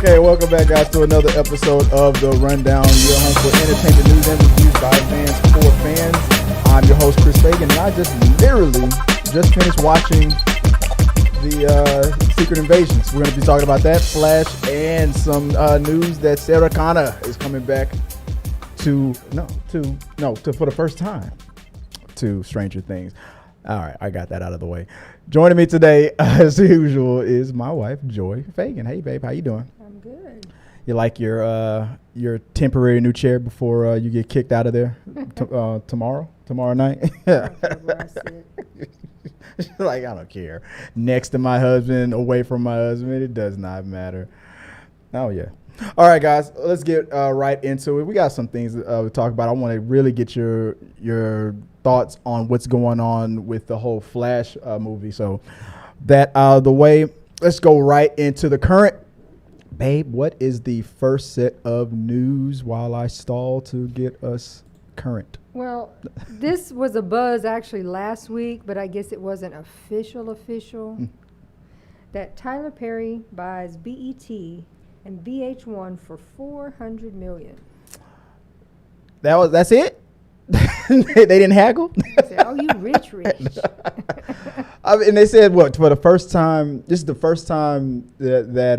Okay, welcome back, guys, to another episode of The Rundown, your home for entertainment news and reviews by fans for fans. I'm your host, Chris Fagan, and I just finished watching the Secret Invasions. We're going to be talking about that, Flash, and some news that Sarah Connor is coming back for the first time to Stranger Things. All right, I got that out of the way. Joining me today, as usual, is my wife, Joy Fagan. Hey, babe, how you doing? I'm good. You like your temporary new chair before you get kicked out of there tomorrow night? She's like, I don't care. Next to my husband, away from my husband, it does not matter. Oh, yeah. All right, guys, let's get right into it. We got some things to talk about. I want to really get your thoughts on what's going on with the whole Flash movie. So that out of the way, let's go right into the current. Babe, what is the first set of news while I stall to get us current? Well, this was a buzz actually last week, but I guess it wasn't official. That Tyler Perry buys BET and VH1 for $400 million. That's it? They didn't haggle? They said, oh, you rich. And they said, what, for the first time, this is the first time that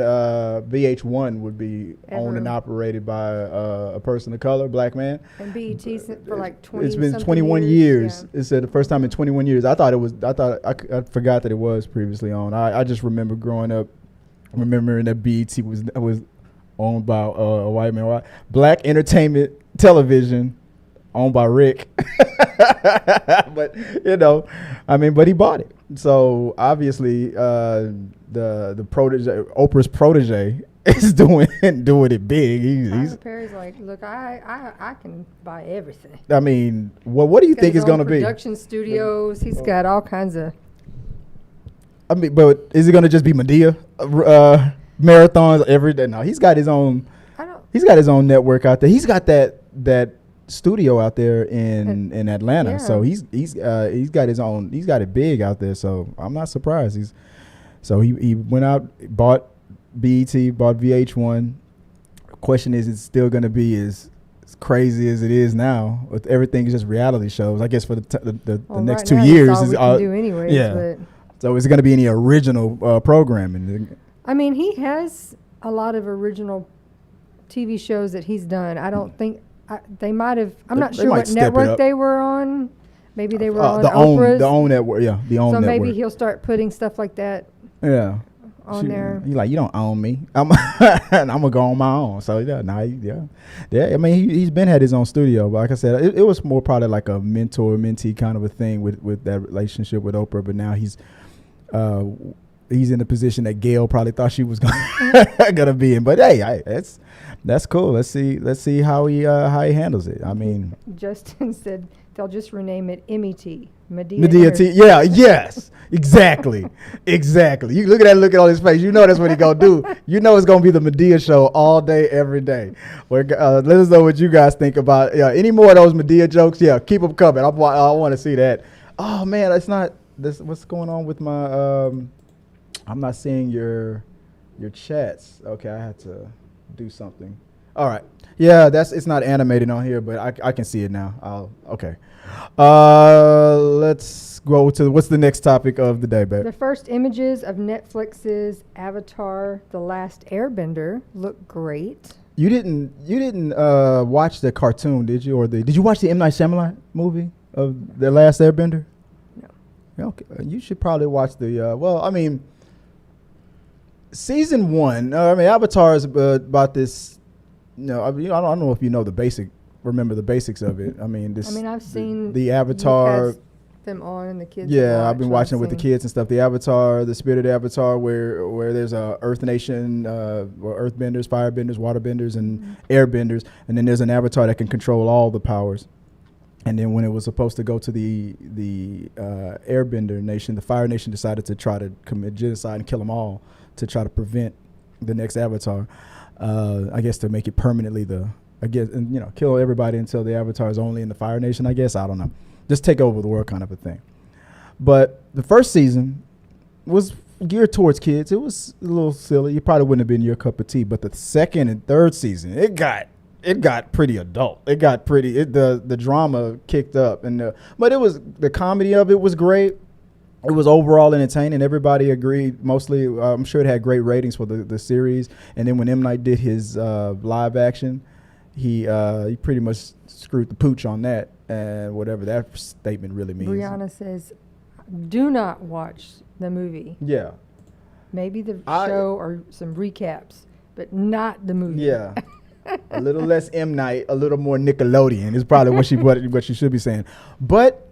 VH1 would be owned and operated by a person of color, black man. And BET for like 20 It's been 21 years. Yeah. It said the first time in 21 years. I forgot that it was previously owned. I just remember growing up, remembering that BET was owned by a white man. Black Entertainment Television, owned by Rick. But but he bought it. So obviously the protege, Oprah's protege, is doing it big. Tyler Perry's like, look, I can buy everything. I mean, what do you think it's going to be? Production studios. He's got all kinds of. I mean, but is it going to just be Medea marathons every day? No, he's got his own. He's got his own network out there. He's got that studio out there in Atlanta. Yeah. So he's got his own. He's got it big out there. So I'm not surprised. He went out, bought BET, bought VH1. Question is, it's still going to be as crazy as it is now with everything just reality shows. I guess for the next 2 years that's all we can do anyways. Yeah. But so is it going to be any original programming? I mean, he has a lot of original TV shows that he's done. I don't think they might have. I'm not sure what network they were on. Maybe they were on Oprah's. The own network. Yeah, the own network. So maybe he'll start putting stuff like that. Yeah. On there. He's like, you don't own me. I'm gonna go on my own. So yeah. I mean, he's been had his own studio, but like I said, it was more probably like a mentor-mentee kind of a thing with that relationship with Oprah. But now he's in the position that Gail probably thought she was gonna be in. But hey, that's cool. Let's see how he handles it. I mean, Justin said they'll just rename it MET. Medea T. Yeah, yes, exactly. You look at on his face. You know that's what he gonna do. You know it's gonna be the Medea show all day, every day. Let us know what you guys think about. Yeah, any more of those Medea jokes? Yeah, keep them coming. I want to see that. Oh man, it's not this. What's going on with my? I'm not seeing your chats. Okay, I had to do something. All right. Yeah, it's not animated on here, but I can see it now. Okay. Let's go to what's the next topic of the day, babe? The first images of Netflix's Avatar: The Last Airbender look great. You didn't watch the cartoon, did you? Did you watch the M. Night Shyamalan movie of The Last Airbender? No. Okay. You should probably watch the season 1. Avatar is about this. I don't know if you know remember the basics of it. I've seen the Avatar. Them on and the kids. Yeah, I've been watching it with the kids and stuff. The Avatar, the spirit of the Avatar, where there's a Earth Nation, Earthbenders, Firebenders, Waterbenders, and Airbenders, and then there's an Avatar that can control all the powers. And then when it was supposed to go to the Airbender Nation, the Fire Nation decided to try to commit genocide and kill them all to try to prevent the next Avatar. I guess to make it permanently kill everybody until the Avatar is only in the Fire Nation. I guess I don't know, just take over the world kind of a thing. But the first season was geared towards kids. It was a little silly. It probably wouldn't have been your cup of tea. But the second and third season, it got pretty adult. It got pretty. The drama kicked up, but it was the comedy of it was great. It was overall entertaining. Everybody agreed. Mostly, I'm sure it had great ratings for the series. And then when M. Night did his live action, he pretty much screwed the pooch on that and whatever that statement really means. Brianna says, "Do not watch the movie. Yeah, maybe the show or some recaps, but not the movie." Yeah, a little less M. Night, a little more Nickelodeon is probably what she should be saying. But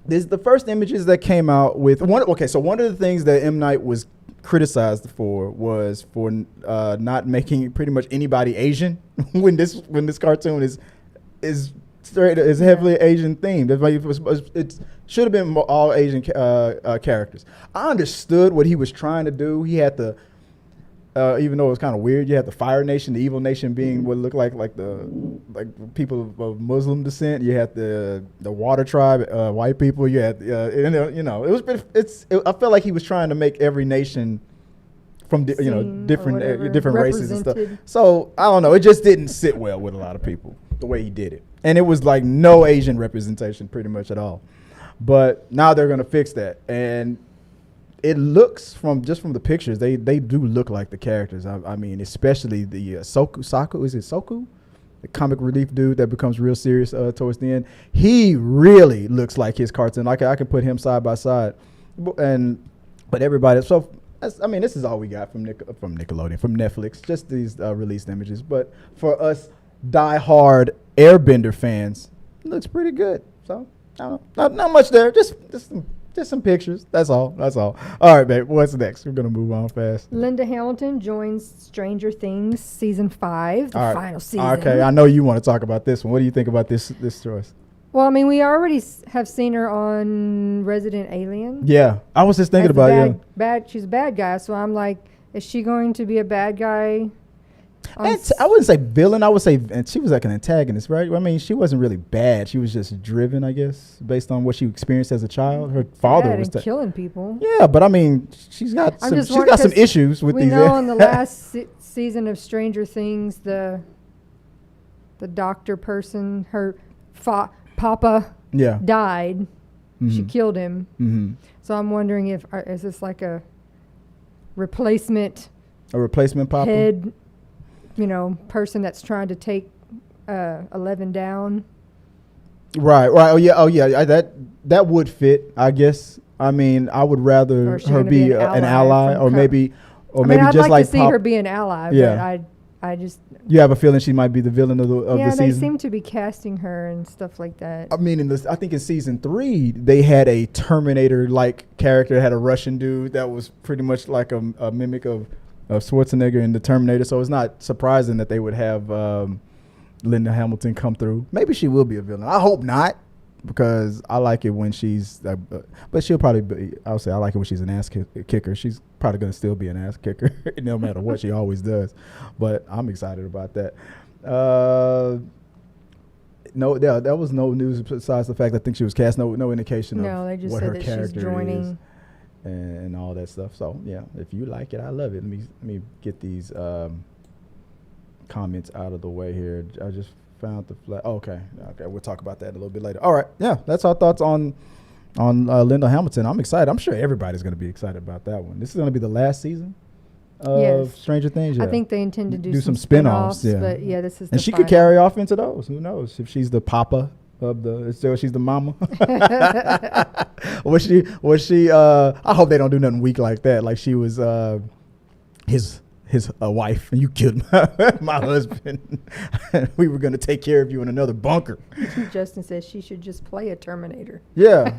this the first images that came out with one. Okay, so one of the things that M. Night was criticized for was for not making pretty much anybody Asian when this cartoon is heavily Asian themed. It should have been all Asian characters. I understood what he was trying to do. He had the even though it was kind of weird, you had the Fire Nation, the evil nation being what looked like people of Muslim descent. You had the Water Tribe, white people. You had I felt like he was trying to make every nation from different races and stuff. So I don't know, it just didn't sit well with a lot of people the way he did it, and it was like no Asian representation pretty much at all. But now they're gonna fix that, and it looks from the pictures, they do look like the characters. I mean, especially the Saku, is it Soku? The comic relief dude that becomes real serious towards the end. He really looks like his cartoon. I can put him side by side, but everybody. So this is all we got from Nickelodeon, from Netflix. Just these released images. But for us die-hard Airbender fans, it looks pretty good. So I don't know, not much there. Just some pictures. That's all. All right, babe. What's next? We're going to move on fast. Linda Hamilton joins Stranger Things season 5, the final season. Okay, I know you want to talk about this one. What do you think about this choice? Well, I mean, we already have seen her on Resident Alien. Yeah, I was just thinking about it. She's a bad guy, so I'm like, is she going to be a bad guy? I wouldn't say villain. I would say, and she was like an antagonist, right? I mean, she wasn't really bad. She was just driven, I guess, based on what she experienced as a child. Her father was killing people. Yeah, but I mean, she's got some issues with these. We know in the last season of Stranger Things, the doctor person, her papa, died. Mm-hmm. She killed him. Mm-hmm. So I'm wondering is this like a replacement papa head? Person that's trying to take 11 down. Right. Oh yeah. That would fit, I guess. I mean, I would rather her be an ally, or maybe I'd just like to see her be an ally. Yeah. But I just. You have a feeling she might be the villain of the season. Yeah, they seem to be casting her and stuff like that. I mean, I think in season 3 they had a Terminator-like character, had a Russian dude that was pretty much like a mimic of Schwarzenegger in the Terminator, so it's not surprising that they would have Linda Hamilton come through. Maybe she will be a villain. I hope not, because I like it when she's but she'll probably be, I would say I like it when she's an ass kicker. She's probably going to still be an ass kicker no matter what. She always does, but I'm excited about that. No, there was no news besides the fact I think she was cast. No indication of they just what said her that character she's joining. is. And all that stuff. So yeah, if you like it, I love it. Let me get these comments out of the way here. I just found the flag. Okay, we'll talk about that a little bit later. All right, yeah, that's our thoughts on Linda Hamilton. I'm excited. I'm sure everybody's going to be excited about that one. This is going to be the last season of Stranger Things. Yeah. I think they intend to do some spin-offs. Yeah, but yeah, this is. And she could carry off into those. Who knows if she's the papa she's the mama. was she I hope they don't do nothing weak like that, like she was his wife and you killed my husband. We were going to take care of you in another bunker. Justin says she should just play a Terminator. Yeah.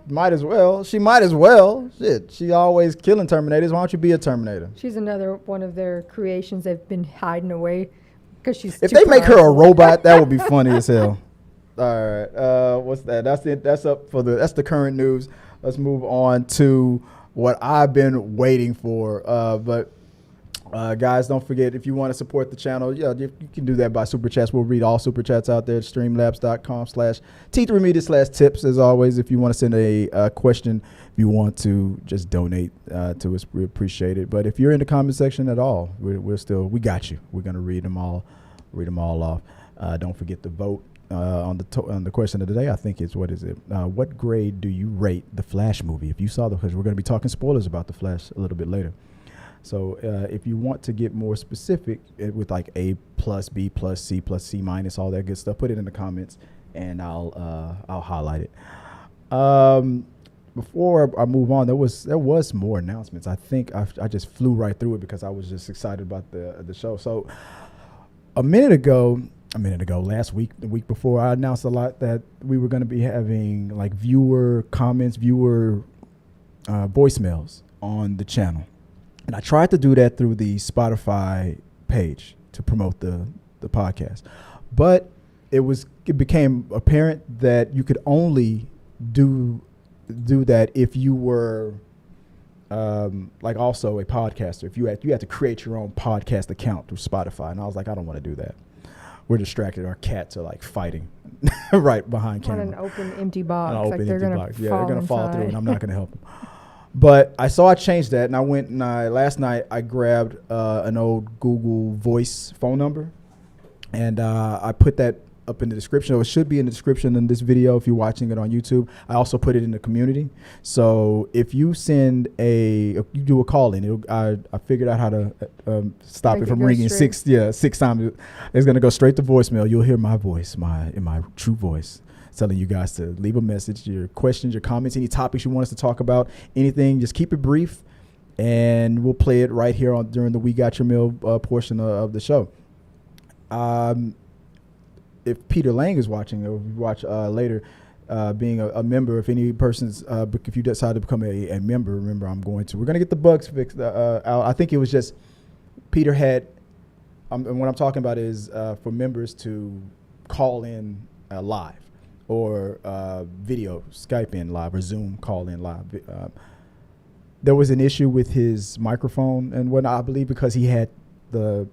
Might as well. She might as well. Shit, she always killing Terminators. Why don't you be a Terminator? She's another one of their creations they've been hiding away because she's if they make her a robot, that would be funny as hell. All right, what's that? That's the current news. Let's move on to what I've been waiting for. But Guys, don't forget, if you want to support the channel, you can do that by super chats. We'll read all super chats out there at streamlabs.com/T3media/tips. As always, if you want to send a question, if you want to just donate to us, we appreciate it. But if you're in the comment section at all, we got you. We're gonna read them all off. Don't forget to vote on the question of the day. I think it's what grade do you rate the Flash movie? If you saw because we're gonna be talking spoilers about the Flash a little bit later. So if you want to get more specific with like A+, B+, C+, C-, all that good stuff, put it in the comments and I'll highlight it. Before I move on, there was more announcements. I think I just flew right through it because I was just excited about the show. So a minute ago, last week, the week before, I announced a lot that we were going to be having like viewer comments, voicemails on the channel. And I tried to do that through the Spotify page to promote the podcast. But it became apparent that you could only do that if you were like also a podcaster. If you had to create your own podcast account through Spotify. And I was like, I don't want to do that. We're distracted. Our cats are like fighting right behind camera. On an open empty box. They're going to fall through and I'm not going to help them. But I changed that, and I went and last night I grabbed an old Google Voice phone number, and I put that up in the description. It should be in the description in this video if you're watching it on YouTube. I also put it in the community. So if you you do a call in, I figured out how to stop it from ringing six times. It's gonna go straight to voicemail. You'll hear my voice, in my true voice, telling you guys to leave a message, your questions, your comments, any topics you want us to talk about, anything. Just keep it brief, and we'll play it right here during the We Got Your Mail portion of the show. If Peter Lang is watching, or if you watch later, being a member, if any person's, if you decide to become a member, remember we're going to get the bugs fixed out. I think it was just Peter had, and what I'm talking about is for members to call in live. Or video, Skype in live, or Zoom call in live. There was an issue with his microphone and whatnot, I believe, because he had the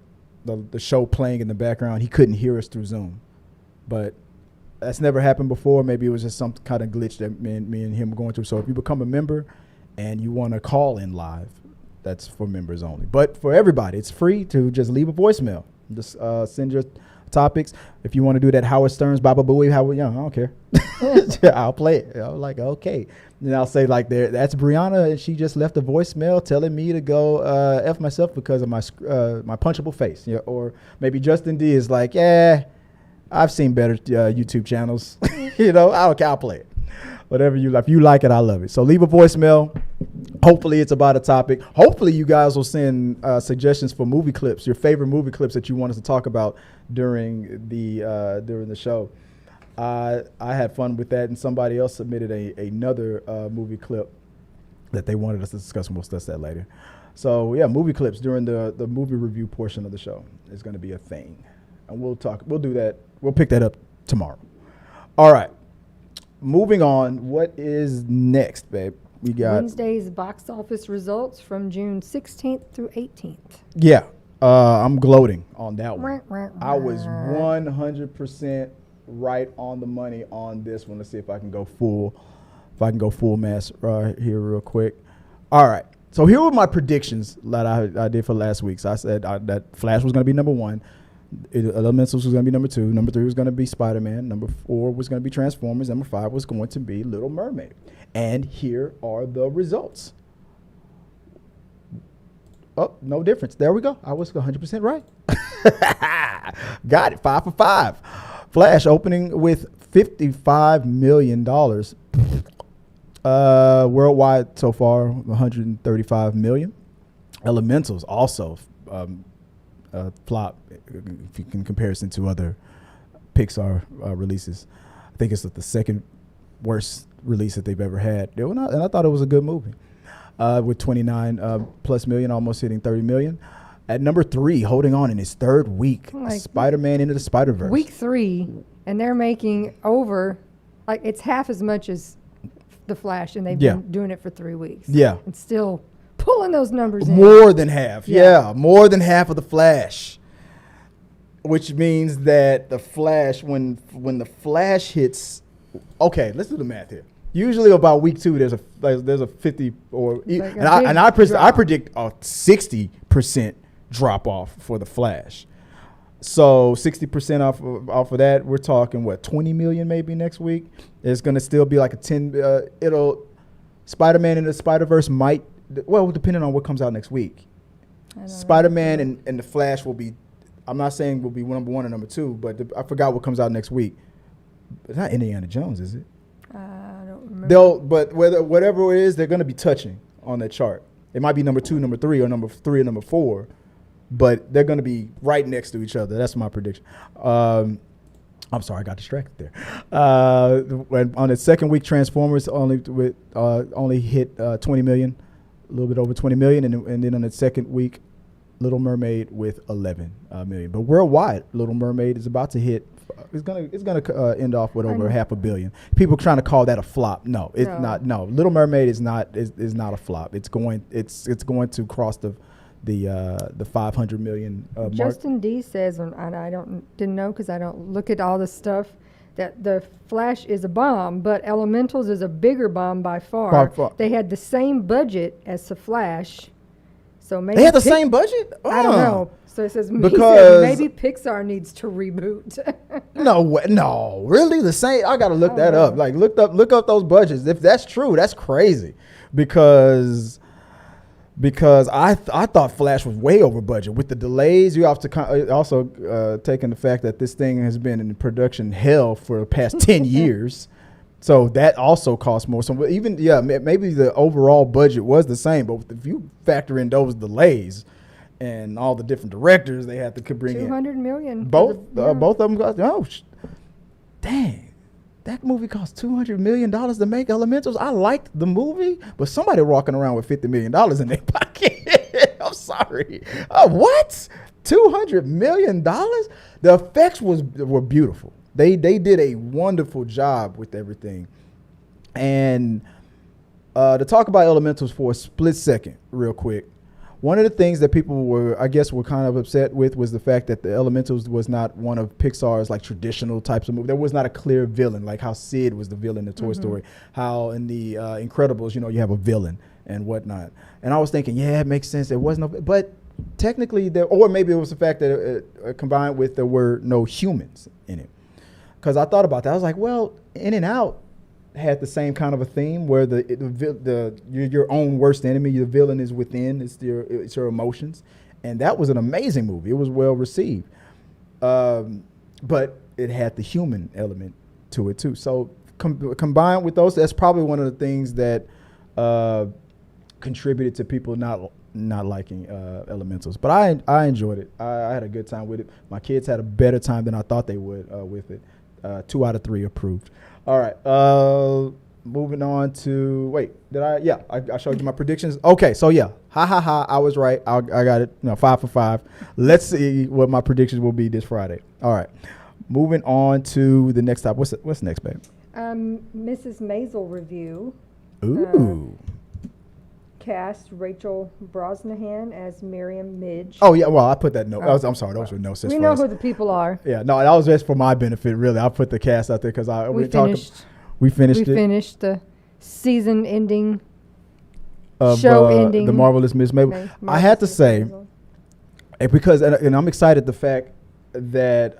show playing in the background. He couldn't hear us through Zoom. But that's never happened before. Maybe it was just some kind of glitch that me and him were going through. So if you become a member and you want to call in live, that's for members only. But for everybody, it's free to just leave a voicemail. Just send your topics. If you want to do that Howard Stern's Baba Booey, Howard Young, I don't care. I'll play it. I'm like, okay. And I'll say like, that's Brianna, and she just left a voicemail telling me to go F myself because of my punchable face. Yeah, or maybe Justin D is like, yeah, I've seen better YouTube channels. I don't care. I'll play it. Whatever you like. If you like it, I love it. So leave a voicemail. Hopefully it's about a topic. Hopefully you guys will send suggestions for movie clips, your favorite movie clips that you want us to talk about during the show. I had fun with that, and somebody else submitted another movie clip that they wanted us to discuss, and we'll discuss that later. So yeah, movie clips during the movie review portion of the show is going to be a thing, and we'll do that. We'll pick that up tomorrow. All right, moving on. What is next, babe? We got Wednesday's box office results from June 16th through 18th. Yeah, I'm gloating on that one. I was 100% right on the money on this one. Let's see if I can go full mass right here real quick. All right, so here were my predictions that I did for last week. So I said that Flash was going to be number 1. Elementals was going to be number 2. Number 3 was going to be Spider-Man. Number 4 was going to be Transformers. Number 5 was going to be Little Mermaid. And here are the results. Oh, no difference. There we go. I was 100% right. Got it. 5 for 5. Flash opening with $55 million. Worldwide so far, $135 million. Elementals also flop in comparison to other Pixar releases. I think it's the second worst release that they've ever had. And I thought it was a good movie. With 29 plus million, almost hitting 30 million. At number 3, holding on in his third week, Spider-Man Into the Spider-Verse. Week 3, and they're making over, it's half as much as The Flash, and they've been doing it for 3 weeks. Yeah. It's still pulling those numbers in. More than half. Yeah, more than half of the Flash. Which means that the Flash, when the Flash hits, okay, let's do the math here. Usually about week 2, there's a 50 or Like I predict a 60% drop off for the Flash. So 60% off of that, we're talking what, 20 million maybe next week. It's gonna still be like a 10. Spider-Man and the Spider-Verse might, well, depending on what comes out next week. Spider-Man and the Flash will be. I'm not saying will be number 1 or number 2, but I forgot what comes out next week. It's not Indiana Jones, is it? I don't remember. But whatever it is, they're going to be touching on that chart. It might be number 2, number 3, or number 3 or number 4, but they're going to be right next to each other. That's my prediction. I'm sorry, I got distracted there. On the second week, Transformers only hit 20 million, a little bit over 20 million, and then on the second week, Little Mermaid with 11 million. But worldwide, Little Mermaid is about to hit. It's gonna end off with over $500 million. People trying to call that a flop. No, it's not. No, Little Mermaid is not a flop. It's going to cross the 500 million mark. Justin D says, and I didn't know because I don't look at all the stuff, that the Flash is a bomb, but Elementals is a bigger bomb by far. They had the same budget as the Flash. So maybe they had the same budget? I don't know. So it says maybe Pixar needs to reboot. No, really the same. I gotta look that up. Like look up those budgets. If that's true, that's crazy. Because I thought Flash was way over budget with the delays. You have to also take in the fact that this thing has been in production hell for the past 10 years. So that also costs more. So even, maybe the overall budget was the same, but if you factor in those delays and all the different directors they had to bring in. $200 million. Both of them got, dang. That movie cost $200 million to make. Elementals. I liked the movie, but somebody walking around with $50 million in their pocket. I'm sorry. What? $200 million? The effects were beautiful. They did a wonderful job with everything. And to talk about Elementals for a split second, real quick, one of the things that people were kind of upset with was the fact that the Elementals was not one of Pixar's like traditional types of movie. There was not a clear villain, like how Sid was the villain in Toy Story, how in the Incredibles, you have a villain and whatnot. And I was thinking, it makes sense. There was no, but technically or maybe it was the fact that combined with there were no humans in it. Because I thought about that. I was like, well, In and Out had the same kind of a theme where your own worst enemy, the villain is within, it's your emotions. And that was an amazing movie. It was well received. But it had the human element to it too. So combined with those, that's probably one of the things that contributed to people not liking Elementals. But I enjoyed it. I had a good time with it. My kids had a better time than I thought they would with it. 2 out of 3 approved. All right. Moving on to I showed you my predictions. Okay, so I was right. I got it. 5 for 5. Let's see what my predictions will be this Friday. All right. Moving on to the next topic. What's next, babe? Mrs. Maisel review. Ooh. Cast Rachel Brosnahan as Miriam Midge. Oh yeah, well I put that note. I'm sorry, those were notes. We know who the people are. Yeah, no, that was just for my benefit, really. I put the cast out there because we finished the season ending of show ending the Marvelous Miss Maisel. I had to say, because and I'm excited the fact that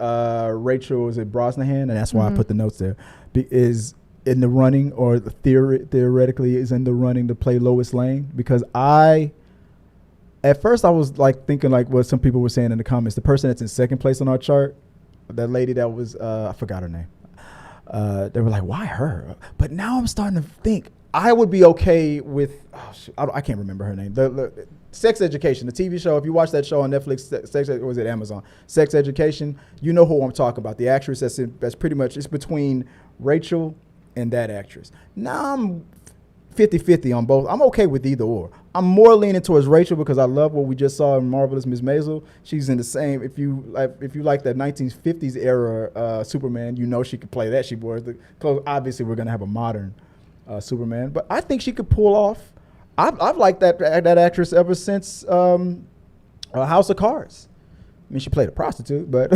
Rachel is at Brosnahan, and that's why I put the notes there. Is in the running, or theoretically is in the running to play Lois Lane, because at first I was like thinking like what some people were saying in the comments, the person that's in second place on our chart, that lady that was I forgot her name, they were like, why her? But now I'm starting to think I would be okay with I can't remember her name, the Sex Education, the TV show. If you watch that show on Netflix, or was it Amazon, Sex Education, you know who I'm talking about, the actress that's pretty much, it's between Rachel and that actress. Now I'm 50-50 on both. I'm okay with either or. I'm more leaning towards Rachel because I love what we just saw in Marvelous Miss Maisel. She's in the same, if you like that 1950s era Superman, she could play that. She was obviously we're gonna have a modern Superman, but I think she could pull off I've liked that actress ever since House of Cards. I mean, she played a prostitute, but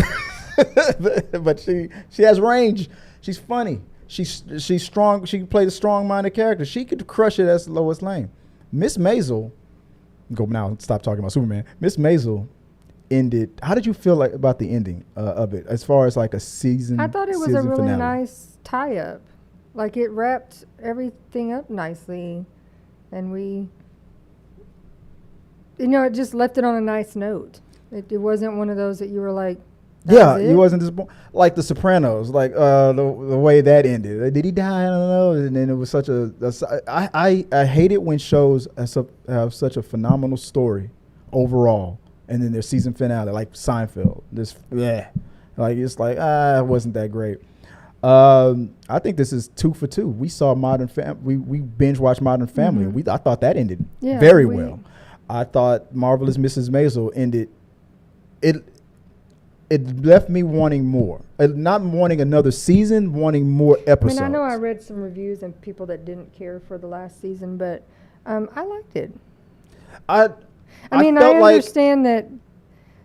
but she has range. She's funny. She's strong. She played a strong-minded character. She could crush it as Lois Lane. Miss Maisel, go now. Stop talking about Superman. Miss Maisel ended. How did you feel about the ending of it, as far as like a season? I thought it was a really finale? nice tie-up. Like it wrapped everything up nicely, and it just left it on a nice note. It wasn't one of those that you were like, it wasn't disappointed. Like The Sopranos, like the way that ended. Did he die? I don't know. And then it was such I hate it when shows have such a phenomenal story overall, and then their season finale, like Seinfeld. It's like it wasn't that great. I think this is 2 for 2. We saw we binge watched Modern Family. Mm-hmm. I thought that ended very well. I thought Marvelous Mrs. Maisel ended. It left me wanting more. Not wanting another season, wanting more episodes. I mean, I know I read some reviews and people that didn't care for the last season, but I liked it. I mean, I understand that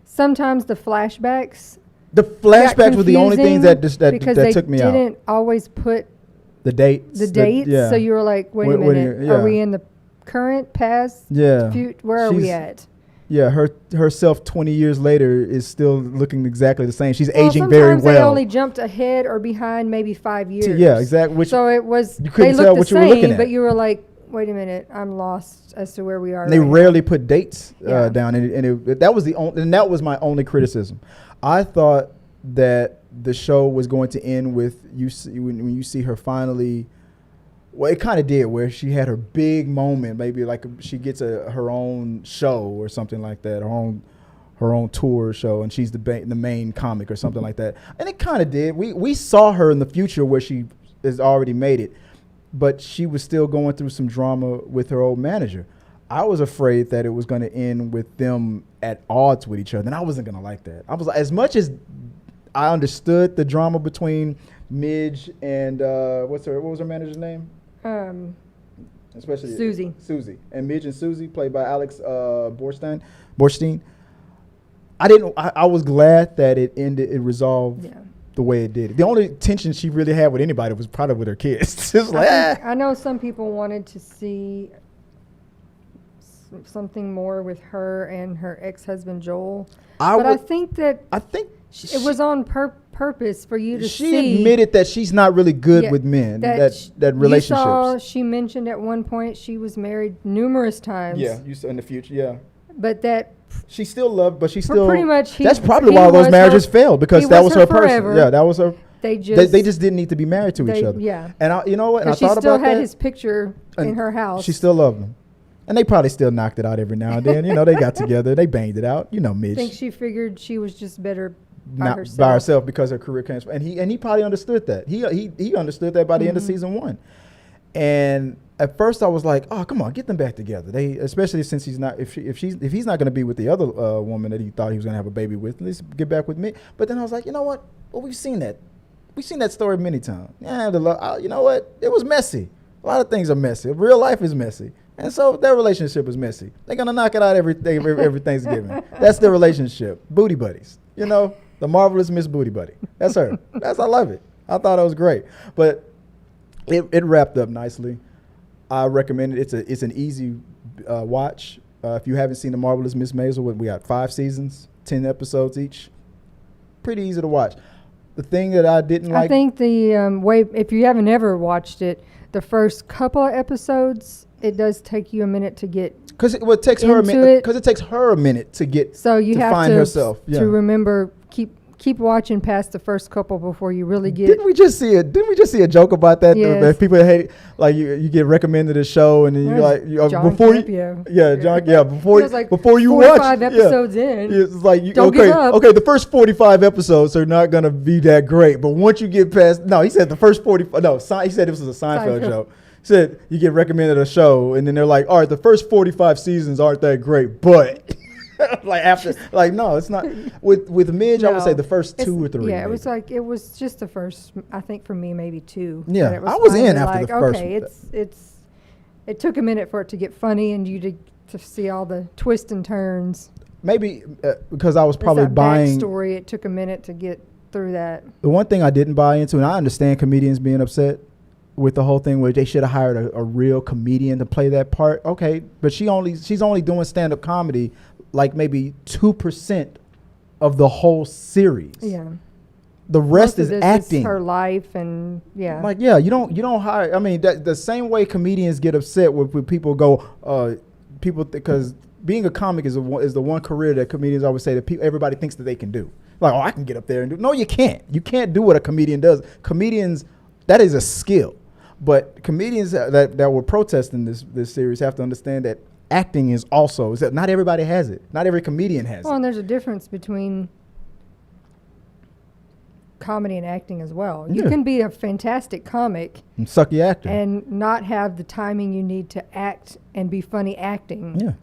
sometimes the flashbacks were the only things that took me out. They didn't always put the dates. Yeah. So you were like, wait a minute, are we in the current, past, future? Where are we at? Yeah, herself 20 years later is still looking exactly the same. She's aging very well. Sometimes they only jumped ahead or behind maybe 5 years. Yeah, exactly. So it was, you couldn't tell what you were looking at. But you were like, wait a minute, I'm lost as to where we are. And they rarely put dates down, that was my only criticism. I thought that the show was going to end with when you see her finally. Well, it kind of did, where she had her big moment, maybe like she gets her own show or something like that, her own tour show, and she's the main comic or something like that. And it kind of did. We saw her in the future where she has already made it, but she was still going through some drama with her old manager. I was afraid that it was going to end with them at odds with each other, and I wasn't going to like that. I was like, as much as I understood the drama between Midge and what was her manager's name? Especially Susie and Midge and Susie, played by Alex Borstein. I was glad that it resolved the way it did. The only tension she really had with anybody was probably with her kids. It's like, I know some people wanted to see something more with her and her ex-husband Joel, I think it was on purpose for you to see. She admitted that she's not really good with men. That relationships. She mentioned at one point she was married numerous times. Yeah, you saw in the future. Yeah, but that she still loved, but she still pretty much. That's probably why those marriages failed, because that was her person. Yeah, that was her. They just didn't need to be married to each other. Yeah, and you know what? And I thought about that. She still had his picture in her house. She still loved him. And they probably still knocked it out every now and then. They got together. They banged it out. Midge. I think she figured she was just better by herself because her career came. And he probably understood that. He understood that by the end of season 1. And at first I was like, oh, come on, get them back together. Especially since he's not, if he's not going to be with the other woman that he thought he was going to have a baby with, let's get back with me. But then I was like, you know what? Well, we've seen that. We've seen that story many times. Yeah, you know what? It was messy. A lot of things are messy. Real life is messy. And so their relationship is messy. They're going to knock it out every Thanksgiving. That's their relationship. Booty buddies. The marvelous Miss Booty Buddy. That's her. I love it. I thought it was great. But it wrapped up nicely. I recommend it. It's an easy watch. If you haven't seen The Marvelous Miss Maisel, we got 5 seasons, 10 episodes each. Pretty easy to watch. The thing that I didn't like... I think the way, if you haven't ever watched it, the first couple of episodes... It does take you a minute to get because it takes her a minute because it takes her a minute to get so you have find herself to remember keep watching past the first couple before you really get. Didn't we just see a joke about that? Yes. That people hate it, like you get recommended a show and then you like before you watch 5 episodes in. It's like don't give up. Okay, the first 45 episodes are not gonna be that great, but once you get past he said the first 45. No, he said this was a Seinfeld show. Said you get recommended a show and then they're like, all right, the first 45 seasons aren't that great, but no, it's not. With Midge, I would say the first 2 or 3. Yeah, it was just the first. I think for me maybe 2. Yeah, I was in after the first. Okay, it took a minute for it to get funny and you to see all the twists and turns. Maybe because I was probably that buying backstory. It took a minute to get through that. The one thing I didn't buy into, and I understand comedians being upset with the whole thing where they should have hired a real comedian to play that part. Okay, but she's only doing stand-up comedy like maybe 2% of the whole series. Yeah. The rest is acting. Is her life and yeah. Like you don't hire. I mean, the same way comedians get upset when people go because being a comic is the one career that comedians always say that everybody thinks that they can do. Like, oh, I can get up there and do. No, you can't. You can't do what a comedian does. Comedians, that is a skill. But comedians that were protesting this series have to understand that acting is also, that not everybody has it. Not every comedian has it. Well, and there's a difference between comedy and acting as well. You can be a fantastic comic and sucky actor and not have the timing you need to act and be funny acting. Yeah.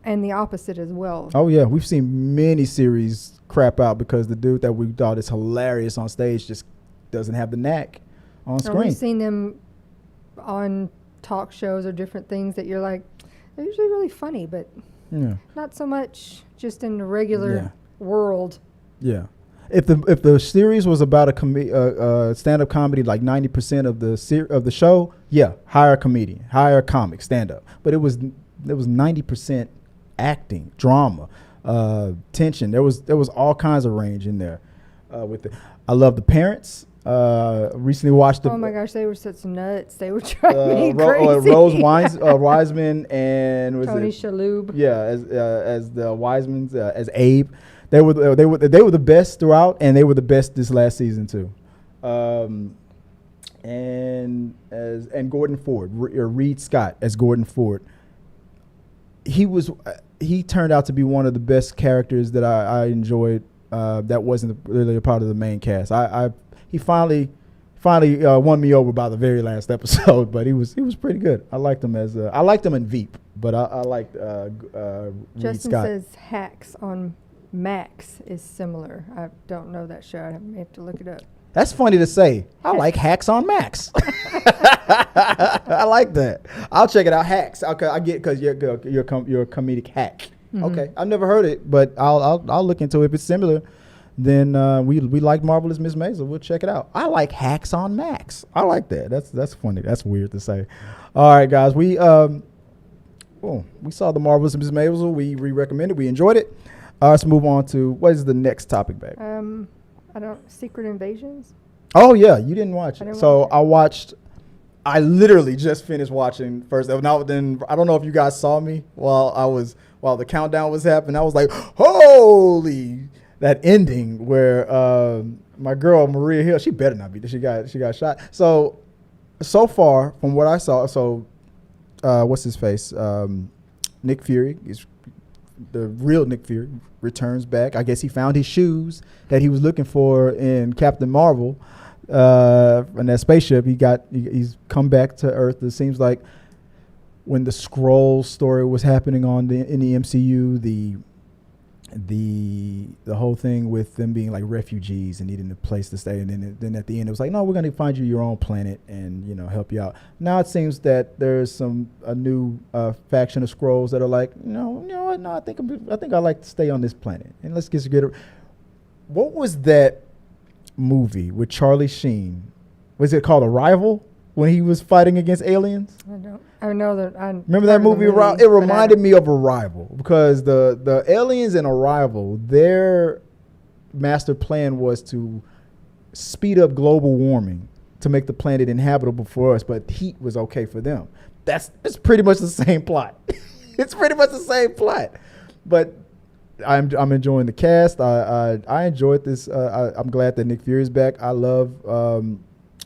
And the opposite as well. Oh yeah, we've seen many series crap out because the dude that we thought is hilarious on stage just doesn't have the knack on screen. We've seen them on talk shows or different things that you're like, they're usually really funny, but not so much just in the regular world. Yeah. If the series was about a stand-up comedy, like 90% of the show, hire a comedian, hire a comic, stand-up. But it was 90% acting, drama, tension. There was all kinds of range in there. With it, I love The Parents. Recently watched. Oh my gosh, they were such nuts. They were driving me crazy. Rose Wiseman and Tony Shalhoub. Yeah, as the Wisemans, as Abe. They were the best throughout, and they were the best this last season too. And Gordon Ford, or Reed Scott as Gordon Ford. He turned out to be one of the best characters that I enjoyed. That wasn't really a part of the main cast. He finally won me over by the very last episode, but he was pretty good. I liked him in Veep, but I liked Reed Justin Scott. says Hacks on Max is similar. I don't know that show. I may have to look it up. That's funny to say. I like Hacks on Max. I like that. I'll check it out. Hacks. Okay, I get because you're a comedic hack. Mm-hmm. Okay, I've never heard it, but I'll look into it. If it's similar, then we like Marvelous Miss Maisel. We'll check it out. I like Hacks on Max. I like that. That's funny. That's weird to say. All right, guys. We saw the Marvelous Miss Maisel. We recommended. We enjoyed it. Let's move on to what is the next topic, babe? Secret Invasions. Oh yeah, you didn't watch it. So I literally just finished watching first. Now then, I don't know if you guys saw me while the countdown was happening. I was like, holy, that ending where my girl Maria Hill, she better not be. She got shot. So far from what I saw, what's his face? Nick Fury is. The real Nick Fury returns back. I guess he found his shoes that he was looking for in Captain Marvel, in that spaceship. He's come back to Earth. It seems like when the Skrull story was happening in the MCU, the whole thing with them being like refugees and needing a place to stay, and then at the end it was like, no, we're going to find you your own planet and help you out. Now it seems that there's a new faction of Skrulls that are like, no, I think I like to stay on this planet, and let's get it. What was that movie with Charlie Sheen? Was it called Arrival? When he was fighting against aliens? I know that. Remember that movie? It reminded me of Arrival because the aliens in Arrival, their master plan was to speed up global warming to make the planet inhabitable for us, but heat was okay for them. It's pretty much the same plot. It's pretty much the same plot, but I'm enjoying the cast. I enjoyed this. I'm glad that Nick Fury is back. I love.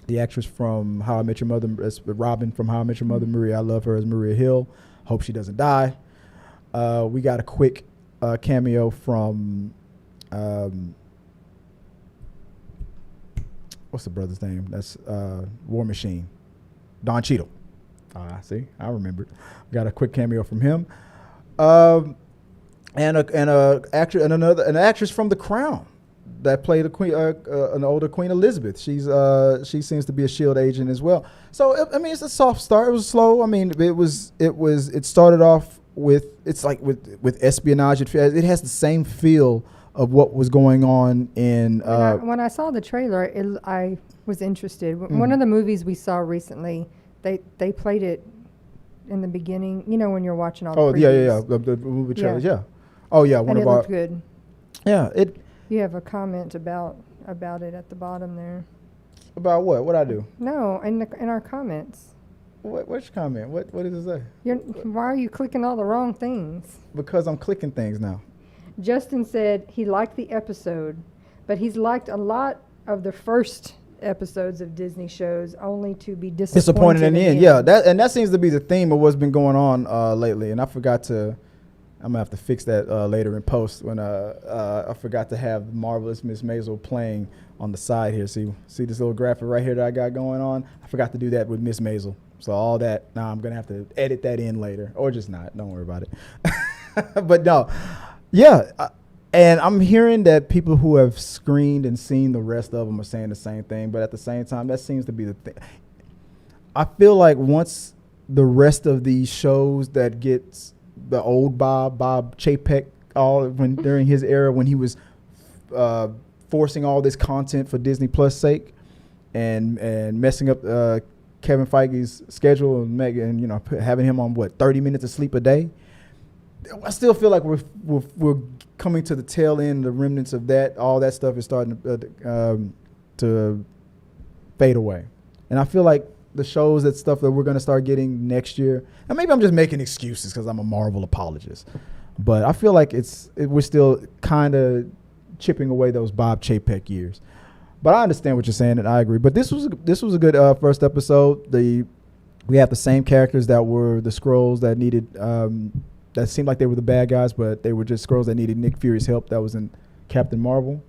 The actress from How I Met Your Mother, Robin from How I Met Your Mother, Maria. I love her as Maria Hill. Hope she doesn't die. We got a quick cameo from what's the brother's name? That's War Machine, Don Cheadle. See, I remembered. Got a quick cameo from him, and an actress from The Crown. that played a queen, an older Queen Elizabeth. She seems to be a Shield agent as well. So I mean, it's a soft start. It was slow. I mean, it started off with with espionage. It has the same feel of what was going on in. When I saw the trailer, I was interested. One of the movies we saw recently, they played it in the beginning. You know, when you're watching all the previews. The movie trailers, yeah. Oh yeah, one and of it our looked good. Yeah, You have a comment about it at the bottom there. About what? What I do? No, in our comments. Which comment? What does it say? Why are you clicking all the wrong things? Because I'm clicking things now. Justin said he liked the episode, but he's liked a lot of the first episodes of Disney shows, only to be disappointed in the end. Yeah, that seems to be the theme of what's been going on lately. And I forgot to. I'm gonna have to fix that later in post when I forgot to have Marvelous Miss Maisel playing on the side here. See this little graphic right here that I got going on? I forgot to do that with Miss Maisel. So all that, now I'm gonna have to edit that in later, or just not. Don't worry about it. But no, yeah. And I'm hearing that people who have screened and seen the rest of them are saying the same thing. But at the same time, that seems to be the thing. I feel like once the rest of these shows that gets the old Bob Chapek, during his era when he was forcing all this content for Disney Plus sake and messing up Kevin Feige's schedule and having him on 30 minutes of sleep a day. I still feel like we're coming to the tail end, the remnants of that. All that stuff is starting to fade away, and I feel like the shows that we're going to start getting next year, and maybe I'm just making excuses because I'm a Marvel apologist, but I feel like we're still kind of chipping away those Bob Chapek years. But I understand what you're saying, and I agree. But this was a good first episode. We have the same characters that were the Skrulls that needed that seemed like they were the bad guys, but they were just Skrulls that needed Nick Fury's help. That was in Captain Marvel.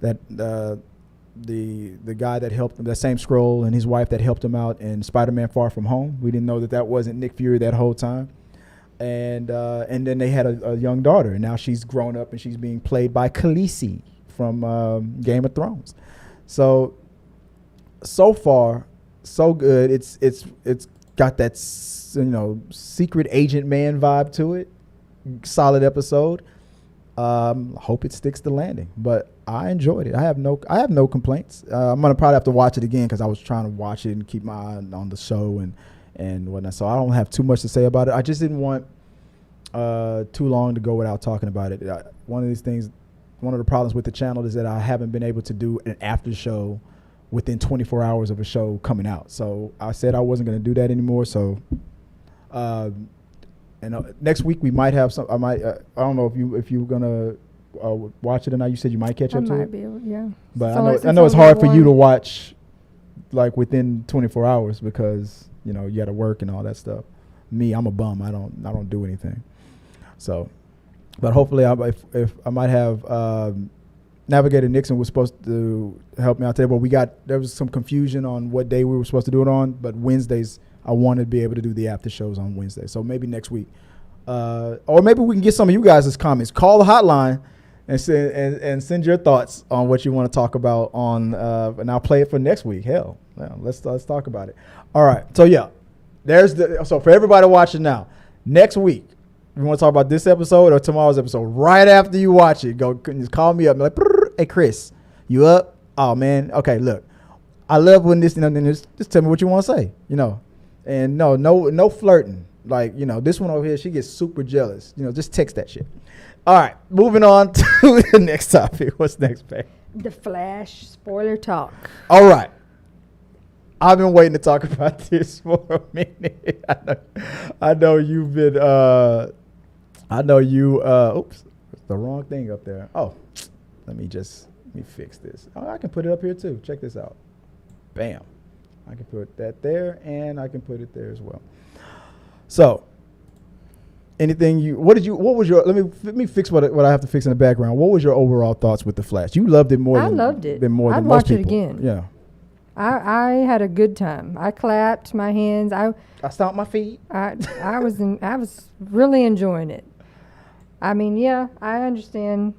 That the guy that helped him, that same Skrull, and his wife that helped him out in Spider-Man Far From Home. We didn't know that wasn't Nick Fury that whole time. And then they had a young daughter, and now she's grown up and she's being played by Khaleesi from Game of Thrones. So far, so good. It's got that secret agent man vibe to it. Solid episode. Hope it sticks the landing, but I enjoyed it. I have no complaints. I'm gonna probably have to watch it again because I was trying to watch it and keep my eye on the show and whatnot. So I don't have too much to say about it. I just didn't want too long to go without talking about it. One of the problems with the channel is that I haven't been able to do an after show within 24 hours of a show coming out. So I said I wasn't going to do that anymore. So, next week we might have some. I don't know if you're gonna watch it or not. You said you might catch up to it. I might be able, yeah. But I know it's hard for you to watch like within 24 hours because you got to work and all that stuff. Me, I'm a bum. I don't do anything. So, but hopefully, if I might have. Navigator Nixon was supposed to help me out today, but there was some confusion on what day we were supposed to do it on. But Wednesdays, I want to be able to do the after shows on Wednesday. So maybe next week, or maybe we can get some of you guys' comments. Call the hotline and send your thoughts on what you want to talk about on, and I'll play it for next week. Hell, yeah, let's talk about it. All right. So yeah, so for everybody watching now, next week. You want to talk about this episode or tomorrow's episode? Right after you watch it, just call me up and be like, hey, Chris, you up? Oh, man. Okay, look. I love when this, just tell me what you want to say, And no flirting. Like, this one over here, she gets super jealous. Just text that shit. All right, moving on to the next topic. What's next, babe? The Flash spoiler talk. All right. I've been waiting to talk about this for a minute. I know you've been, oops, the wrong thing up there. Oh, let me fix this. Oh, I can put it up here too. Check this out. Bam. I can put that there and I can put it there as well. So, let me fix what I have to fix in the background. What was your overall thoughts with The Flash? You loved it more I than loved it. Than more I'd than most watch people. it again. Yeah. I had a good time. I clapped my hands. I stomped my feet. I was really enjoying it. I mean, yeah, I understand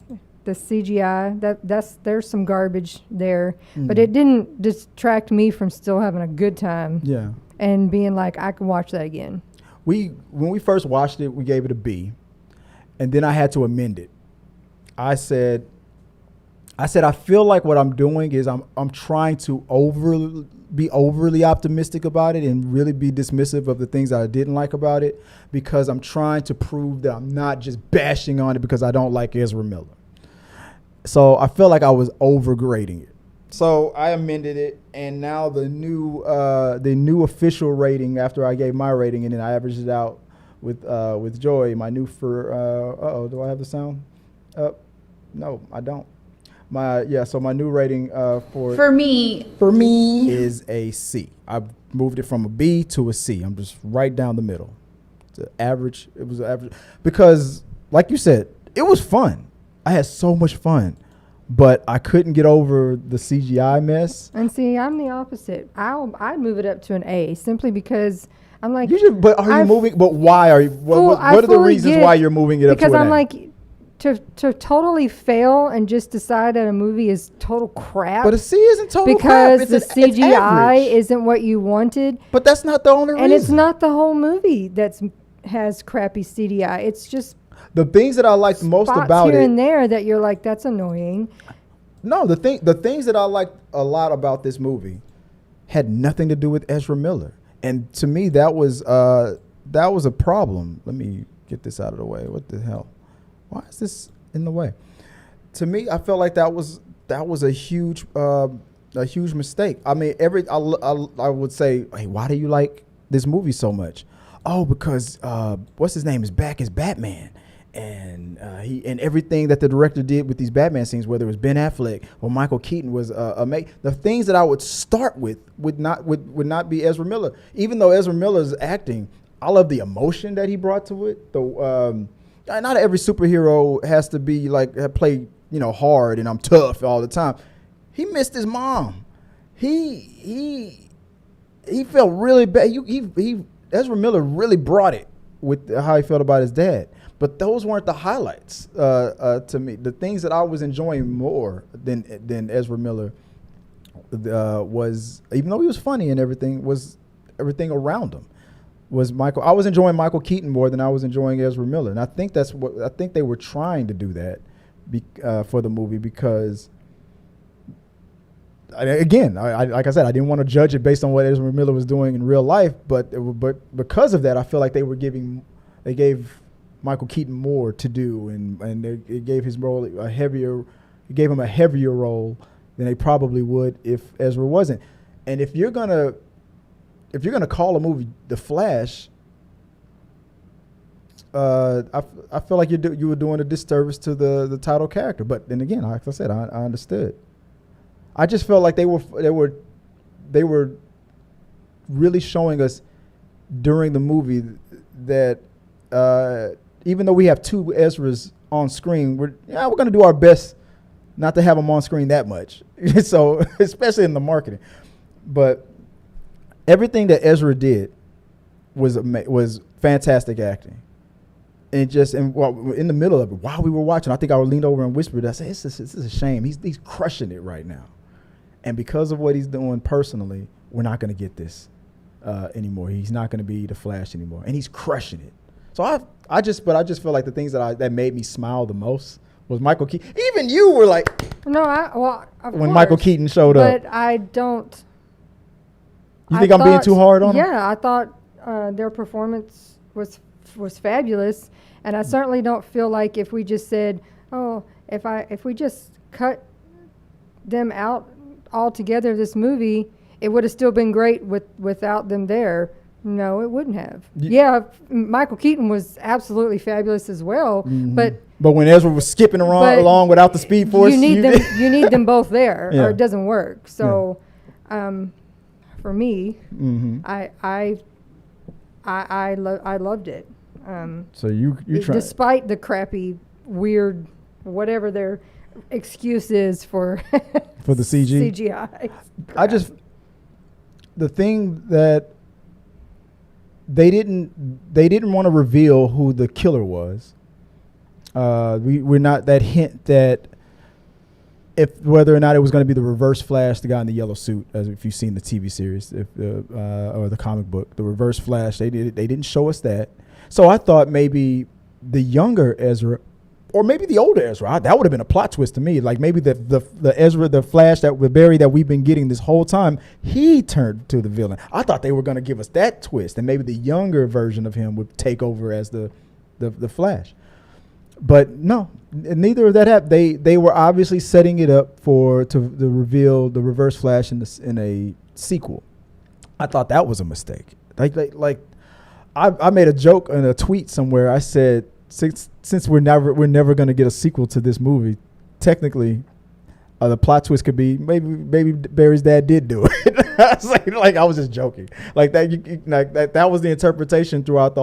the CGI. There's some garbage there, but it didn't distract me from still having a good time. Yeah. And being like, I can watch that again. When we first watched it, we gave it a B, and then I had to amend it. I said I feel like what I'm doing is I'm trying to be overly optimistic about it and really be dismissive of the things that I didn't like about it, because I'm trying to prove that I'm not just bashing on it because I don't like Ezra Miller. So I feel like I was overgrading it. So I amended it, and now the new official rating after I gave my rating, and then I averaged it out with Joy, my new for do I have the sound up? No, I don't. So my new rating for me is a C. I moved it from a B to a C. I'm just right down the middle. It's average. It was average because, like you said, it was fun. I had so much fun, but I couldn't get over the CGI mess. And see, I'm the opposite. I'd move it up to an A simply because I'm like. But are you moving? But why are you? What are the reasons why you're moving it up to an A? Because I'm like. To totally fail and just decide that a movie is total crap. But a C isn't total crap. Because the CGI isn't what you wanted. But that's not the only reason. And it's not the whole movie that has crappy CGI. It's just the things that I liked most about it. Here and there that you're like, that's annoying. No, the things that I liked a lot about this movie had nothing to do with Ezra Miller. And to me, that was a problem. Let me get this out of the way. What the hell? Why is this in the way? To me, I felt like that was a huge mistake. I mean, I would say, hey, why do you like this movie so much? Oh, because what's his name is back as Batman, and and everything that the director did with these Batman scenes, whether it was Ben Affleck or Michael Keaton, was amazing. The things that I would start with would not be Ezra Miller, even though Ezra Miller's acting. I love the emotion that he brought to it. Not every superhero has to be like play, hard and I'm tough all the time. He missed his mom. He felt really bad. Ezra Miller really brought it with how he felt about his dad. But those weren't the highlights to me. The things that I was enjoying more than Ezra Miller was, even though he was funny and everything, was everything around him. Was Michael? I was enjoying Michael Keaton more than I was enjoying Ezra Miller, and I think they were trying to do that for the movie because, again, like I said, I didn't want to judge it based on what Ezra Miller was doing in real life, but because of that, I feel like they gave Michael Keaton more to do, and it gave his role gave him a heavier role than they probably would if Ezra wasn't. And if you're gonna call a movie The Flash, I feel like you were doing a disservice to the title character. But then again, like I said, I understood. I just felt like they were really showing us during the movie that even though we have two Ezras on screen, we're going to do our best not to have them on screen that much. So especially in the marketing, but. Everything that Ezra did was fantastic acting, and in the middle of it, while we were watching, I think I leaned over and whispered, "I said, this is a shame. He's crushing it right now, and because of what he's doing personally, we're not going to get this anymore. He's not going to be the Flash anymore, and he's crushing it." So I just feel like the things that made me smile the most was Michael Keaton. Even you were like, "No, when course, Michael Keaton showed up." But I don't. You think I'm being too hard on them? Yeah, I thought their performance was fabulous, and I certainly don't feel like if we just said, "Oh, if we just cut them out altogether, this movie, it would have still been great without them there." No, it wouldn't have. Yeah, Michael Keaton was absolutely fabulous as well, but when Ezra was skipping along without the Speed Force, you need them both there, or it doesn't work. So. Yeah. For me, I loved it. So you tried, despite the crappy, weird, whatever their excuse is for the CGI. The thing that they didn't want to reveal who the killer was. We're not that hint that if whether or not it was going to be the Reverse Flash, the guy in the yellow suit, as if you've seen the TV series or the comic book, the Reverse Flash, they didn't show us that. So I thought maybe the younger Ezra, or maybe the older Ezra, that would have been a plot twist to me. Like maybe the Ezra, the Flash that with Barry that we've been getting this whole time, he turned to the villain. I thought they were going to give us that twist, and maybe the younger version of him would take over as the Flash. But no, neither of that happened. They were obviously setting it up to reveal the Reverse Flash in a sequel. I thought that was a mistake. Like I made a joke in a tweet somewhere. I said since we're never going to get a sequel to this movie, technically, the plot twist could be maybe Barry's dad did do it. I was I was just joking. Like that that was the interpretation throughout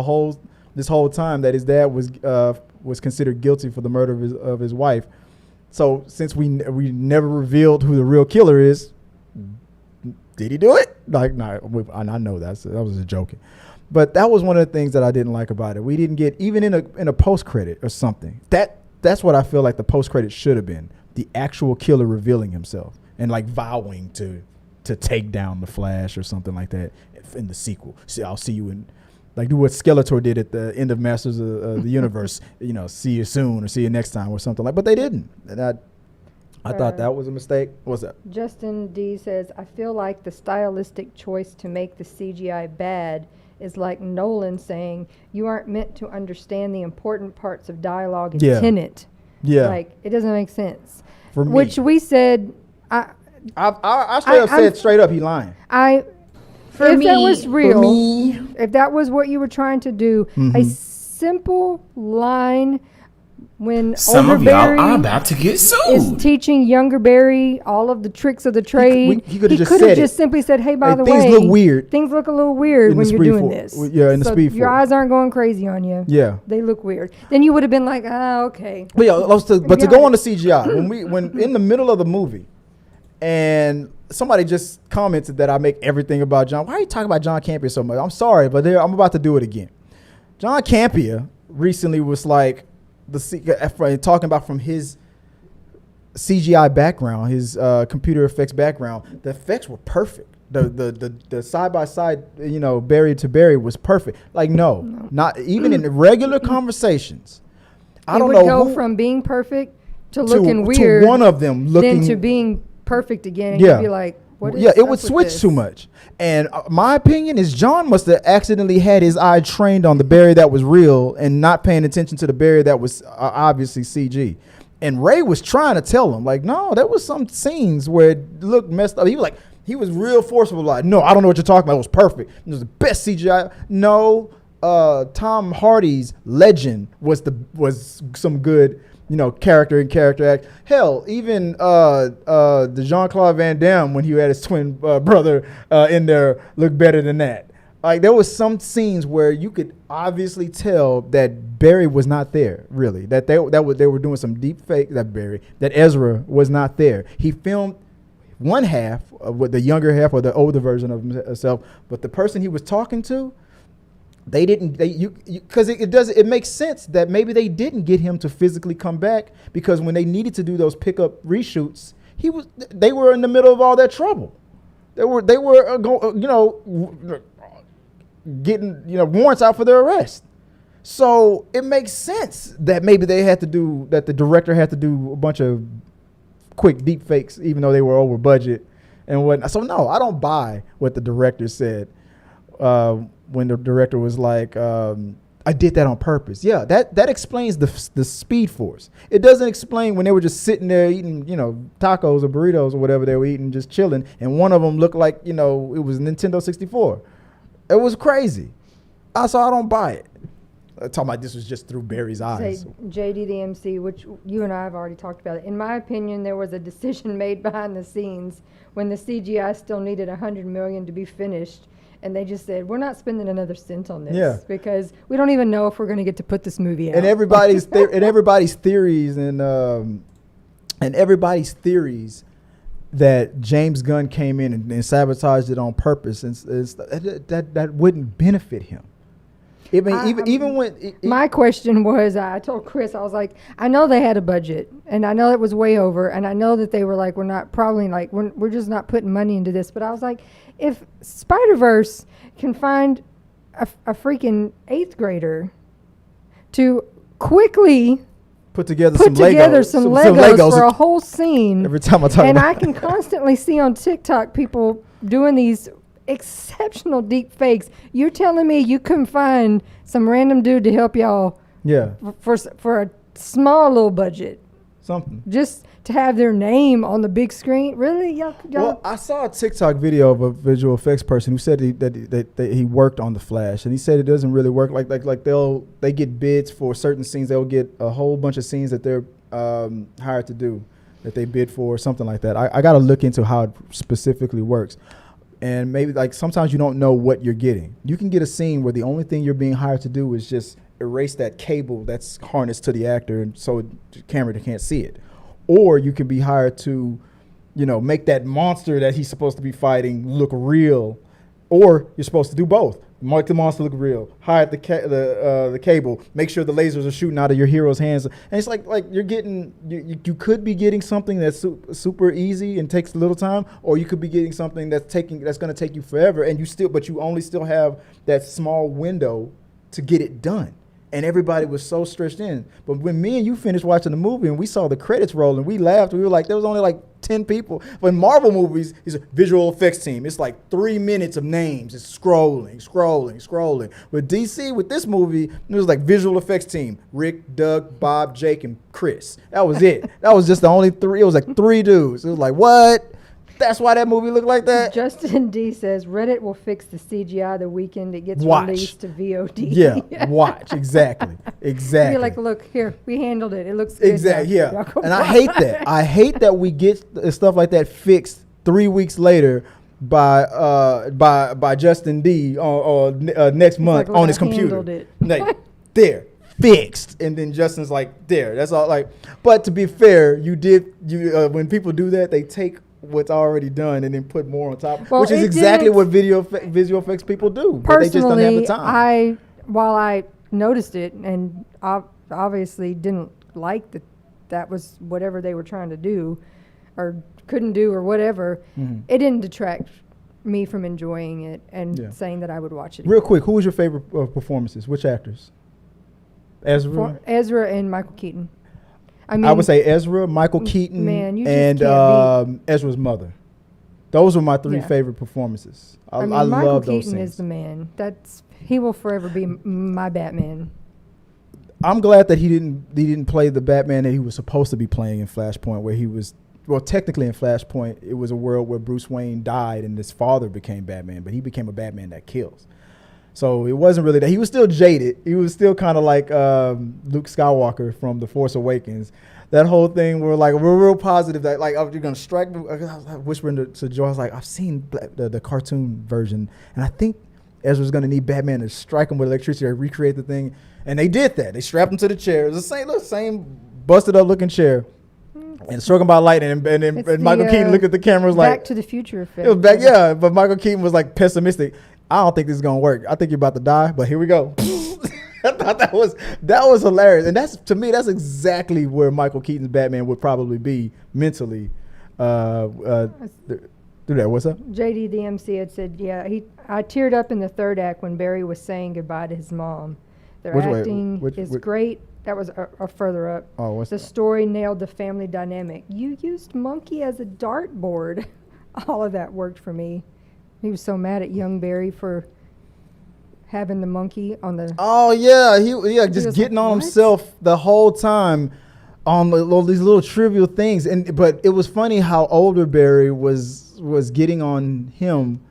this whole time, that his dad was considered guilty for the murder of his wife. So since we never revealed who the real killer is, did he do it? Like, no, I know that was a joking. But that was one of the things that I didn't like about it. We didn't get, even in a post credit or something. That's what I feel like the post credit should have been. The actual killer revealing himself and like vowing to take down the Flash or something like that in the sequel. I'll see you in, like, do what Skeletor did at the end of Masters of the Universe. See you soon or see you next time or something like. But they didn't. And I thought that was a mistake. What's that? Justin D says, I feel like the stylistic choice to make the CGI bad is like Nolan saying you aren't meant to understand the important parts of dialogue in Tenet. Yeah. Like, it doesn't make sense. For me. Which we said, I straight up he lying. If that was real, if that was what you were trying to do, a simple line when some older of y'all Barry are about to get sued is teaching younger Barry all of the tricks of the trade. He could have just simply said, hey, by the way, things look weird. Things look a little weird when you're doing this. Yeah, in the Speed Force. Your eyes aren't going crazy on you. Yeah. They look weird. Then you would have been like, okay. But to go on the CGI, when in the middle of the movie, and somebody just commented that I make everything about John. Why are you talking about John Campea so much? I'm sorry, but I'm about to do it again. John Campea recently was like talking about from his CGI background, his computer effects background. The effects were perfect. The side by side, Barry to Barry was perfect. Like no, not even in regular conversations. I don't know. It would go from being perfect to looking weird to one of them looking then to being perfect again, and you'd be like, what is it would switch too much. And my opinion is John must have accidentally had his eye trained on the Barry that was real and not paying attention to the Barry that was obviously CG. And Ray was trying to tell him, like, no, there was some scenes where it looked messed up. He was real forceful, like, no, I don't know what you're talking about. It was perfect. It was the best CGI. No, Tom Hardy's Legend was some good, character and character act. Hell, even the Jean-Claude Van Damme, when he had his twin brother in there, looked better than that. Like, there was some scenes where you could obviously tell that Barry was not there, really. That they were doing some deep fake, that Ezra was not there. He filmed one half with the younger half or the older version of himself, but the person he was talking to, they didn't. Because it makes sense that maybe they didn't get him to physically come back, because when they needed to do those pickup reshoots, they were in the middle of all that trouble. They were getting warrants out for their arrest. So it makes sense that maybe the director had to do a bunch of quick deep fakes, even though they were over budget and whatnot. So no, I don't buy what the director said. When the director was like, I did that on purpose. Yeah, that explains the Speed Force. It doesn't explain when they were just sitting there eating, tacos or burritos or whatever they were eating, just chilling, and one of them looked like, it was Nintendo 64. It was crazy. So I don't buy it. I'm talking about this was just through Barry's eyes. Say JD the MC, which you and I have already talked about it. In my opinion, there was a decision made behind the scenes when the CGI still needed $100 million to be finished. And they just said, we're not spending another cent on this because we don't even know if we're going to get to put this movie out. And everybody's theories that James Gunn came in and sabotaged it on purpose, and that wouldn't benefit him. I mean, even when my question was, I told Chris, I was like, I know they had a budget, and I know it was way over, and I know that they were like, we're just not putting money into this. But I was like, if Spider-Verse can find a freaking 8th grader to quickly put together some Legos for a whole scene. Every time I talk and about I can constantly see on TikTok people doing these exceptional deep fakes. You're telling me you couldn't find some random dude to help y'all for a small little budget? Something. Just to have their name on the big screen? Really? Y'all? Well, I saw a TikTok video of a visual effects person who said that he worked on the Flash, and he said it doesn't really work like they get bids for certain scenes. They'll get a whole bunch of scenes that they're hired to do that they bid for or something like that. I got to look into how it specifically works. And maybe like sometimes you don't know what you're getting. You can get a scene where the only thing you're being hired to do is just erase that cable that's harnessed to the actor, and so the camera can't see it. Or you can be hired to, make that monster that he's supposed to be fighting look real. Or you're supposed to do both. Make the monster look real. Hide the cable. Make sure the lasers are shooting out of your hero's hands. And it's like you're getting, you could be getting something that's super easy and takes a little time, or you could be getting something that's going to take you forever, and but you only still have that small window to get it done. And everybody was so stretched in. But when me and you finished watching the movie and we saw the credits rolling, we laughed. We were like, there was only like 10 people. But in Marvel movies, it's a visual effects team. It's like 3 minutes of names. It's scrolling. With DC, with this movie, it was like visual effects team. Rick, Doug, Bob, Jake, and Chris. That was it. That was just the only 3. It was like 3 dudes. It was like, what? That's why that movie looked like that? Justin D says, Reddit will fix the CGI the weekend it gets released to VOD. Yeah, watch. Exactly. You're like, look, here, we handled it. It looks good. Exactly, yeah. And I hate that. I hate that we get stuff like that fixed 3 weeks later by Justin D or next month on his computer. Like, there. Fixed, and then Justin's like, there. That's all. Like, but to be fair, when people do that, they take what's already done and then put more on top, which is exactly what visual effects people do. But they just don't have the time. While I noticed it and obviously didn't like that was whatever they were trying to do or couldn't do or whatever, it didn't detract me from enjoying it and saying that I would watch it. Real quick, who was your favorite performances? Which actors? Ezra and Michael Keaton. I would say Ezra, Michael Keaton, and Ezra's mother. Those were my 3 favorite performances. I Michael love those Keaton scenes. is the man. He will forever be my Batman. I'm glad that he didn't play the Batman that he was supposed to be playing in Flashpoint, where he was. Well, technically in Flashpoint, it was a world where Bruce Wayne died and his father became Batman, but he became a Batman that kills. So it wasn't really that. He was still jaded. He was still kind of like Luke Skywalker from The Force Awakens. That whole thing we're real positive that like, oh, you're going to strike me. I was like whispering to Joe, I was like, I've seen the cartoon version, and I think Ezra's going to need Batman to strike him with electricity or recreate the thing. And they did that. They strapped him to the chair. It was the same busted up looking chair. And struck him by lightning, and Michael Keaton looked at the camera, was like, Back to the Future effect. It was back, yeah. But Michael Keaton was like pessimistic. I don't think this is gonna work. I think you're about to die, but here we go. I thought that was hilarious, and to me that's exactly where Michael Keaton's Batman would probably be mentally. Do that. What's up? JD the MC had said, I teared up in the 3rd act when Barry was saying goodbye to his mom. Their acting is great. That was a further up. Oh, what's the story nailed the family dynamic. You used Monkey as a dartboard. All of that worked for me. He was so mad at young Barry for having the monkey on the. Oh yeah, just getting on himself the whole time on all these little trivial things. But it was funny how older Barry was getting on him.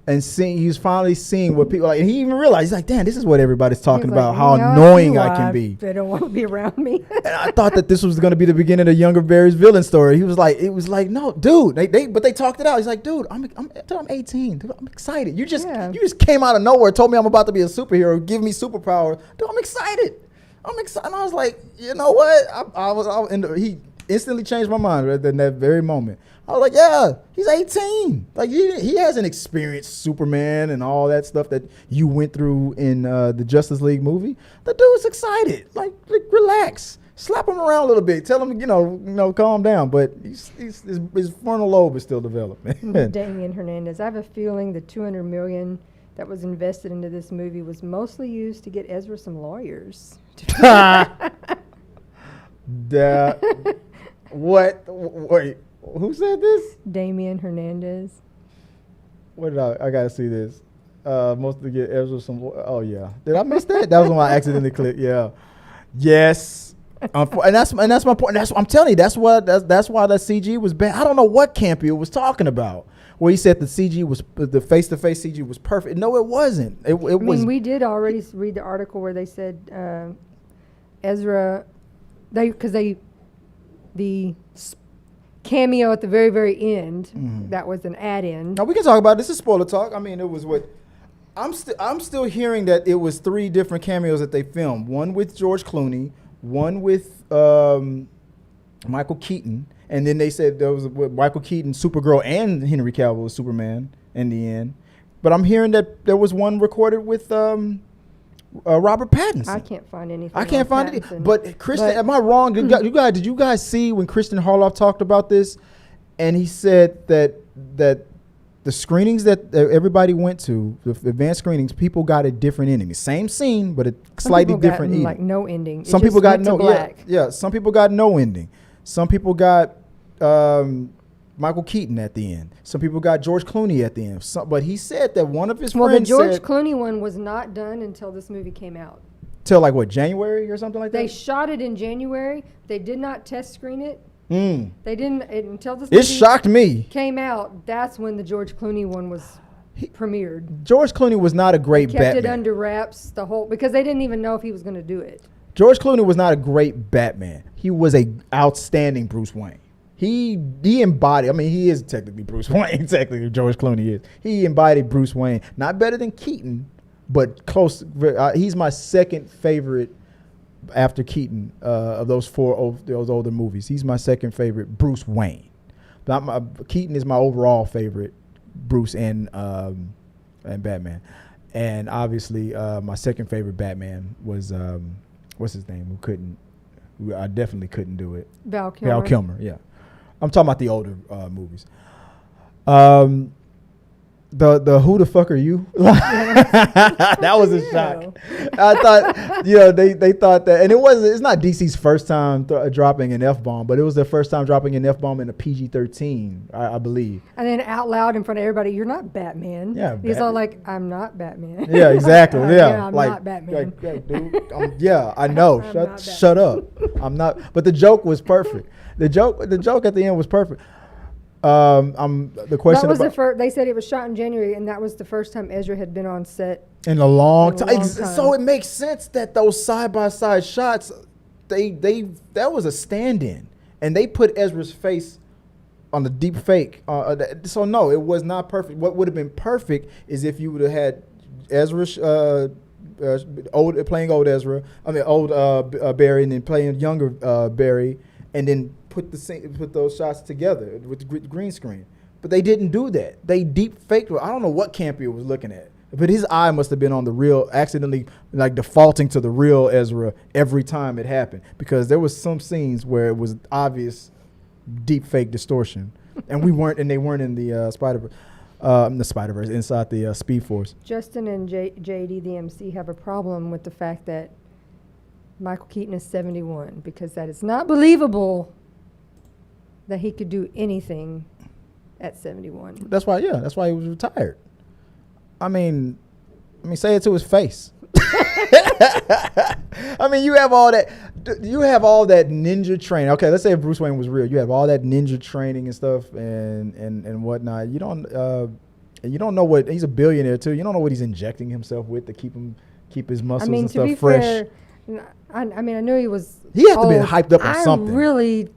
And he was finally seeing what people like, and he even realized, he's like, damn, this is what everybody's talking about, how annoying I can be. They don't want to be around me. And I thought that this was going to be the beginning of younger Barry's villain story. It was like, no, dude. But they talked it out. He's like, dude, I'm 18. Dude, I'm excited. You just came out of nowhere, told me I'm about to be a superhero, give me superpower. Dude, I'm excited. And I was like, you know what? instantly changed my mind right in that very moment. I was like, yeah, he's 18. Like he hasn't experienced Superman and all that stuff that you went through in the Justice League movie. The dude's excited. Like relax. Slap him around a little bit. Tell him, calm down. But his frontal lobe is still developing. Damian Hernandez. I have a feeling the $200 million that was invested into this movie was mostly used to get Ezra some lawyers. What? Wait, who said this? Damian Hernandez. What did I gotta see this. Mostly get Ezra some. Oh yeah, did I miss that? That was when I accidentally clicked. Yeah, yes. And that's my point. I'm telling you, that's why that CG was bad. I don't know what Campbell was talking about. Where he said the CG was the face-to-face CG was perfect. No, it wasn't. It was. We did already read the article where they said Ezra, the cameo at the very, very end, that was an add-in. Now we can talk about it. This is spoiler talk. I mean, it was what I'm still hearing that it was 3 different cameos that they filmed. One with George Clooney, one with Michael Keaton, and then they said there was with Michael Keaton, Supergirl, and Henry Cavill was Superman in the end. But I'm hearing that there was one recorded with Robert Pattinson. I can't find anything. I can't find it. But Kristen, am I wrong? Did you guys see when Kristen Harloff talked about this, and he said that the screenings that everybody went to, the advanced screenings, people got a different ending. The same scene, but a slightly different ending. Like no ending. Some people got no. Yeah. Some people got no ending. Some people got Michael Keaton at the end. Some people got George Clooney at the end. But he said that one of his friends the George Clooney one was not done until this movie came out. Till like what, January or something like that? They shot it in January. They did not test screen it. They didn't until this. It shocked me. Came out. That's when the George Clooney one was premiered. George Clooney was not a great Batman. Kept it under wraps because they didn't even know if he was going to do it. George Clooney was not a great Batman. He was a outstanding Bruce Wayne. He embodied. I mean, he is technically Bruce Wayne. Technically, George Clooney is. He embodied Bruce Wayne. Not better than Keaton, but close. He's my second favorite after Keaton of those those older movies. He's my second favorite Bruce Wayne. Keaton is my overall favorite Bruce and Batman. And obviously, my second favorite Batman was what's his name? Who I definitely couldn't do it. Val Kilmer. Val Kilmer, yeah. I'm talking about the older movies. The who the fuck are you? That was a shock. I thought, they thought that, and it's not DC's first time dropping an F-bomb, but it was their first time dropping an F-bomb in a PG-13, I believe. And then out loud in front of everybody, "You're not Batman." Yeah, he's all like, "I'm not Batman." Yeah, exactly. Yeah, I'm not Batman. Dude, yeah, I know. Shut up. I'm not. But the joke was perfect. The joke at the end was perfect. The question that was they said it was shot in January, and that was the first time Ezra had been on set in a long time. So it makes sense that those side by side shots, that was a stand-in, and they put Ezra's face on the deep fake. So no, it was not perfect. What would have been perfect is if you would have had Ezra playing old Ezra. I mean old Barry, and then playing younger Barry, and then put those shots together with the green screen. But they didn't do that. They deep faked. I don't know what Campbell was looking at, but his eye must have been on the real, accidentally like defaulting to the real Ezra every time it happened, because there was some scenes where it was obvious deep fake distortion, and they weren't in the Spider-Verse, inside the Speed Force. Justin and JD the MC have a problem with the fact that Michael Keaton is 71, because that is not believable that he could do anything at 71. That's why he was retired. I mean, say it to his face. I mean, you have all that ninja training. Okay, let's say if Bruce Wayne was real, you have all that ninja training and stuff and whatnot. You don't know what he's a billionaire too. You don't know what he's injecting himself with to keep his muscles and stuff fresh. Fair, I knew he was. He had to be hyped up on something. I really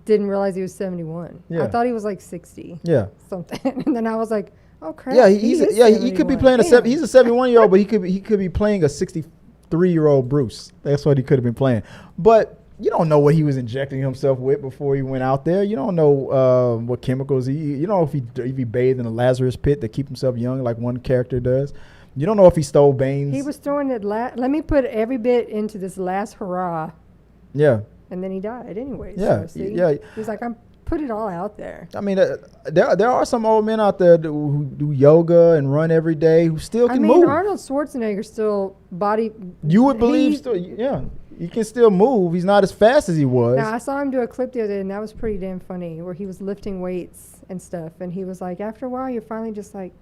didn't realize he was 71. Yeah. I thought he was like 60. Yeah. Something, and then I was like, oh crap. Yeah, he could be playing he's a 71-year-old, but he could be playing a 63-year-old Bruce. That's what he could have been playing. But you don't know what he was injecting himself with before he went out there. You don't know what chemicals you don't know if he bathed in a Lazarus pit to keep himself young like one character does. You don't know if he stole Bane's. He was throwing it. Let me put every bit into this last hurrah. Yeah. And then he died anyway. Yeah. So, see? Yeah. He's like, I'm put it all out there. I mean, there are some old men out there who do yoga and run every day who still can move. Arnold Schwarzenegger still body. You would believe still, yeah. He can still move. He's not as fast as he was. Now, I saw him do a clip the other day, and that was pretty damn funny, where he was lifting weights and stuff. And he was like, after a while, you're finally just like,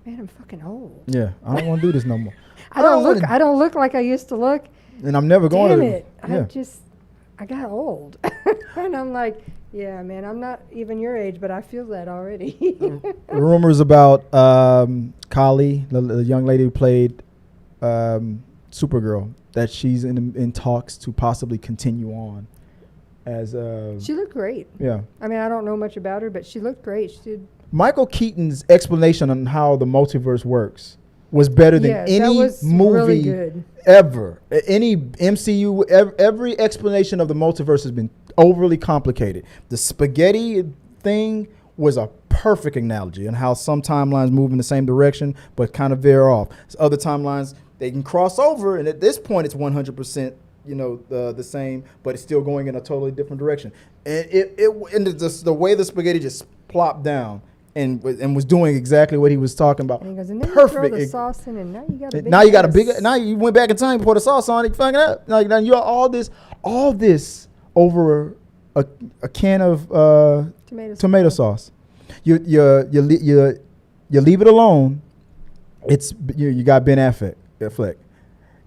man, I'm fucking old. Yeah, I don't want to do this no more. I don't look like I used to look. And I'm never going Damn to. it. Yeah. I got old. And I'm like, yeah, man, I'm not even your age, but I feel that already. Rumors about Kali, the young lady who played Supergirl, that she's in talks to possibly continue on as she looked great. Yeah. I mean, I don't know much about her, but she looked great. She did. Michael Keaton's explanation on how the multiverse works was better than any movie really ever. Any MCU, every explanation of the multiverse has been overly complicated. The spaghetti thing was a perfect analogy on how some timelines move in the same direction but kind of veer off. Other timelines, they can cross over, and at this point it's 100% the same, but it's still going in a totally different direction. And the way the spaghetti just plopped down and was doing exactly what he was talking about. And he goes, and then perfect. You throw the sauce in, and now you got a big. Now you went back in time, pour the sauce on it, fucking up. Like now you all this over a can of tomato sauce. You leave it alone. It's you got Ben Affleck.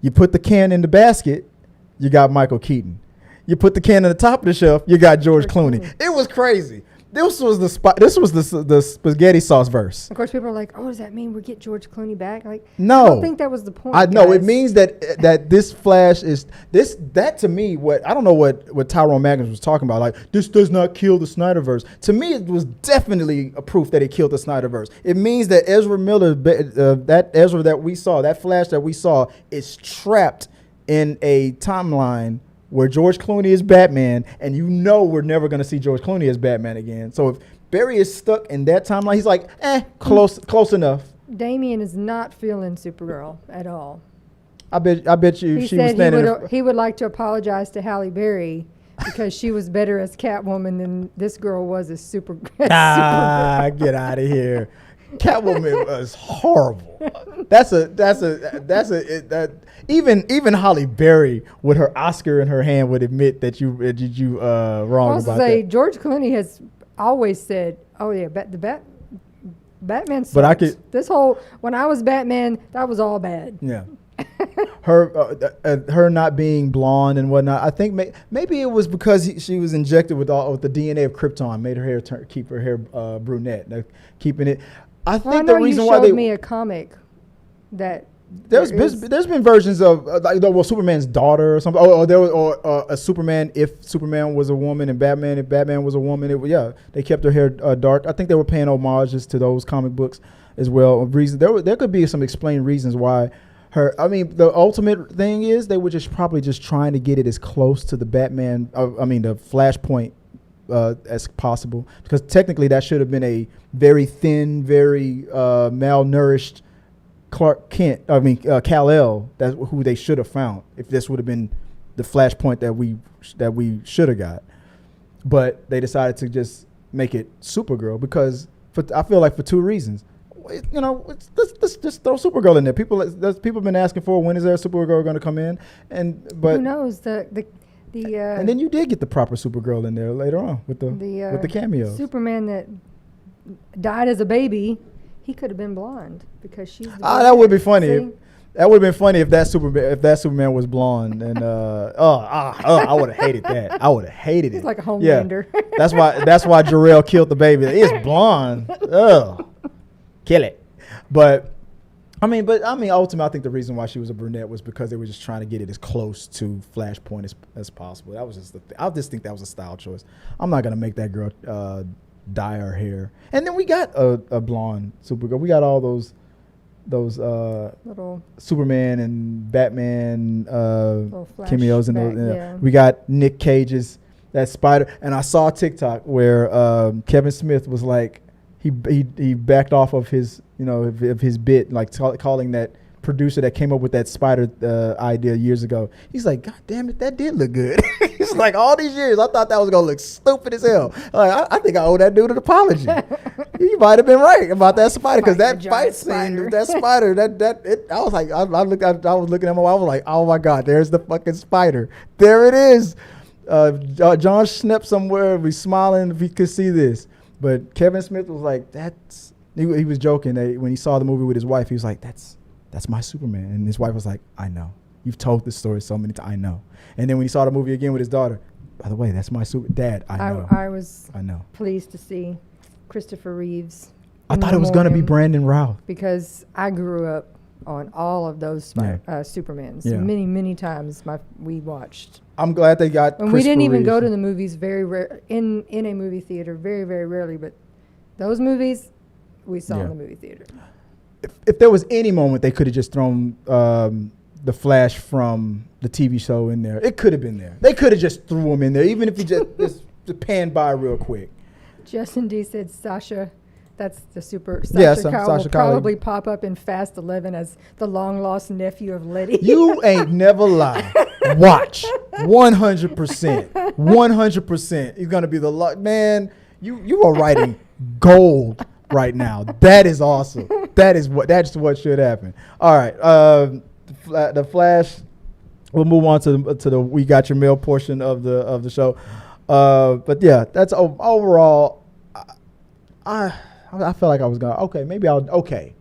You put the can in the basket, you got Michael Keaton. You put the can on the top of the shelf, you got George Clooney. It was crazy. This was the spaghetti sauce verse. Of course, people are like, "Oh, does that mean we get George Clooney back?" Like, no, I don't think that was the point. I know it means that this Flash is that to me. What I don't know what Tyrone Magnus was talking about. Like, this does not kill the Snyderverse. To me, it was definitely a proof that it killed the Snyderverse. It means that Ezra Miller, that Ezra that we saw, that Flash that we saw, is trapped in a timeline where George Clooney is Batman, and we're never going to see George Clooney as Batman again. So if Barry is stuck in that timeline, he's like, close enough. Damian is not feeling Supergirl at all. I bet you she was standing. He would like to apologize to Halle Berry because she was better as Catwoman than this girl was as Supergirl. Get out of here. Catwoman was horrible. Even Halle Berry with her Oscar in her hand would admit that you wrong about that. George Clooney has always said, "Oh yeah, Batman sucks." But when I was Batman, that was all bad. Yeah. Her not being blonde and whatnot. I think maybe it was because she was injected with the DNA of Krypton, made her hair keep her hair brunette, keeping it. I think the reason why they showed me a comic that there's been versions of Superman's daughter or something. Or a Superman if Superman was a woman and Batman if Batman was a woman. They kept her hair dark. I think they were paying homages to those comic books as well. There could be some explained reasons why. The ultimate thing is they were probably just trying to get it as close to the Batman. The Flashpoint as possible, because technically that should have been a very thin, very malnourished Clark Kent. Kal-El. That's who they should have found if this would have been the Flashpoint that we should have got. But they decided to just make it Supergirl because I feel like for two reasons. Let's just throw Supergirl in there. People have been asking for when is there a Supergirl going to come in, but who knows and then you did get the proper Supergirl in there later on with the cameos. Superman that died as a baby, he could have been blonde because she's. That would be funny. That would have been funny if that Superman was blonde and I would have hated that. I would have hated it. He's like a Homelander. Yeah. That's why Jor-El killed the baby. It's blonde. Ugh. Kill it. But ultimately, I think the reason why she was a brunette was because they were just trying to get it as close to Flashpoint as possible. That was just I just think that was a style choice. I'm not gonna make that girl dye her hair. And then we got a blonde Supergirl. We got all those little Superman and Batman little cameos, and flashback, yeah. we got Nick Cage's that Spider. And I saw a TikTok where Kevin Smith was like, he backed off of his of his bit, like calling that producer that came up with that Spider idea years ago. He's like, God damn it, that did look good. He's like, all these years I thought that was gonna look stupid as hell. Like, I think I owe that dude an apology. He might have been right about that spider, because that fight scene, that spider, I was like, I was looking at my wife, I was like, oh my God, there's the fucking spider. There it is. John Schnepp somewhere, be smiling if he could see this. But Kevin Smith was like, he was joking that when he saw the movie with his wife, he was like, that's my Superman. And his wife was like, I know. You've told this story so many times. I know. And then when he saw the movie again with his daughter, by the way, that's my Dad. I know. I know. Pleased to see Christopher Reeves. I thought it was going to be Brandon Routh. Because I grew up on all of those Supermans. Yeah. Many, many times we watched. I'm glad they got And we didn't even go to the movies very rare in a movie theater, very, very rarely. But those movies we saw in the movie theater. If there was any moment they could have just thrown the Flash from the TV show in there, it could have been there. They could have just threw him in there, even if he just panned by real quick. Justin D said Sasha. That's the Sasha Calle will probably pop up in Fast 11 as the long-lost nephew of Letty. You ain't never lie. Watch. 100%. 100%. He's going to be the man. You are writing gold right now. That is awesome. That's what should happen. All right. The Flash. We'll move on to the We Got Your Mail portion of the show. But yeah, that's overall. I felt like I was going, okay.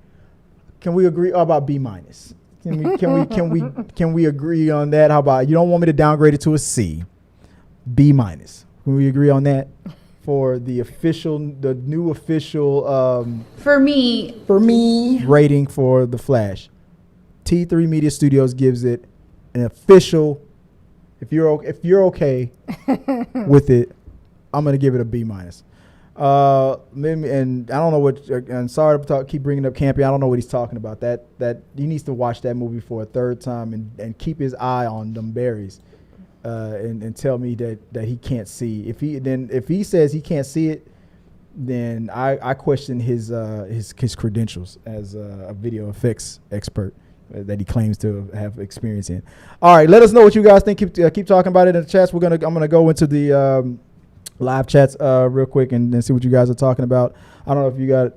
Can we agree about B minus? Can we agree on that? How about, you don't want me to downgrade it to a C? B minus. Can we agree on that for the new official for me rating for The Flash? T3 Media Studios gives it an official. If you're okay with it, I'm gonna give it a B minus. And I don't know what. And sorry to keep bringing up Campy. I don't know what he's talking about. That he needs to watch that movie for a third time and keep his eye on them berries, and tell me that he can't see. If he says he can't see it, then I question his credentials as a video effects expert that he claims to have experience in. All right, let us know what you guys think. Keep talking about it in the chats. I'm gonna go into the live chats real quick and then see what you guys are talking about. I don't know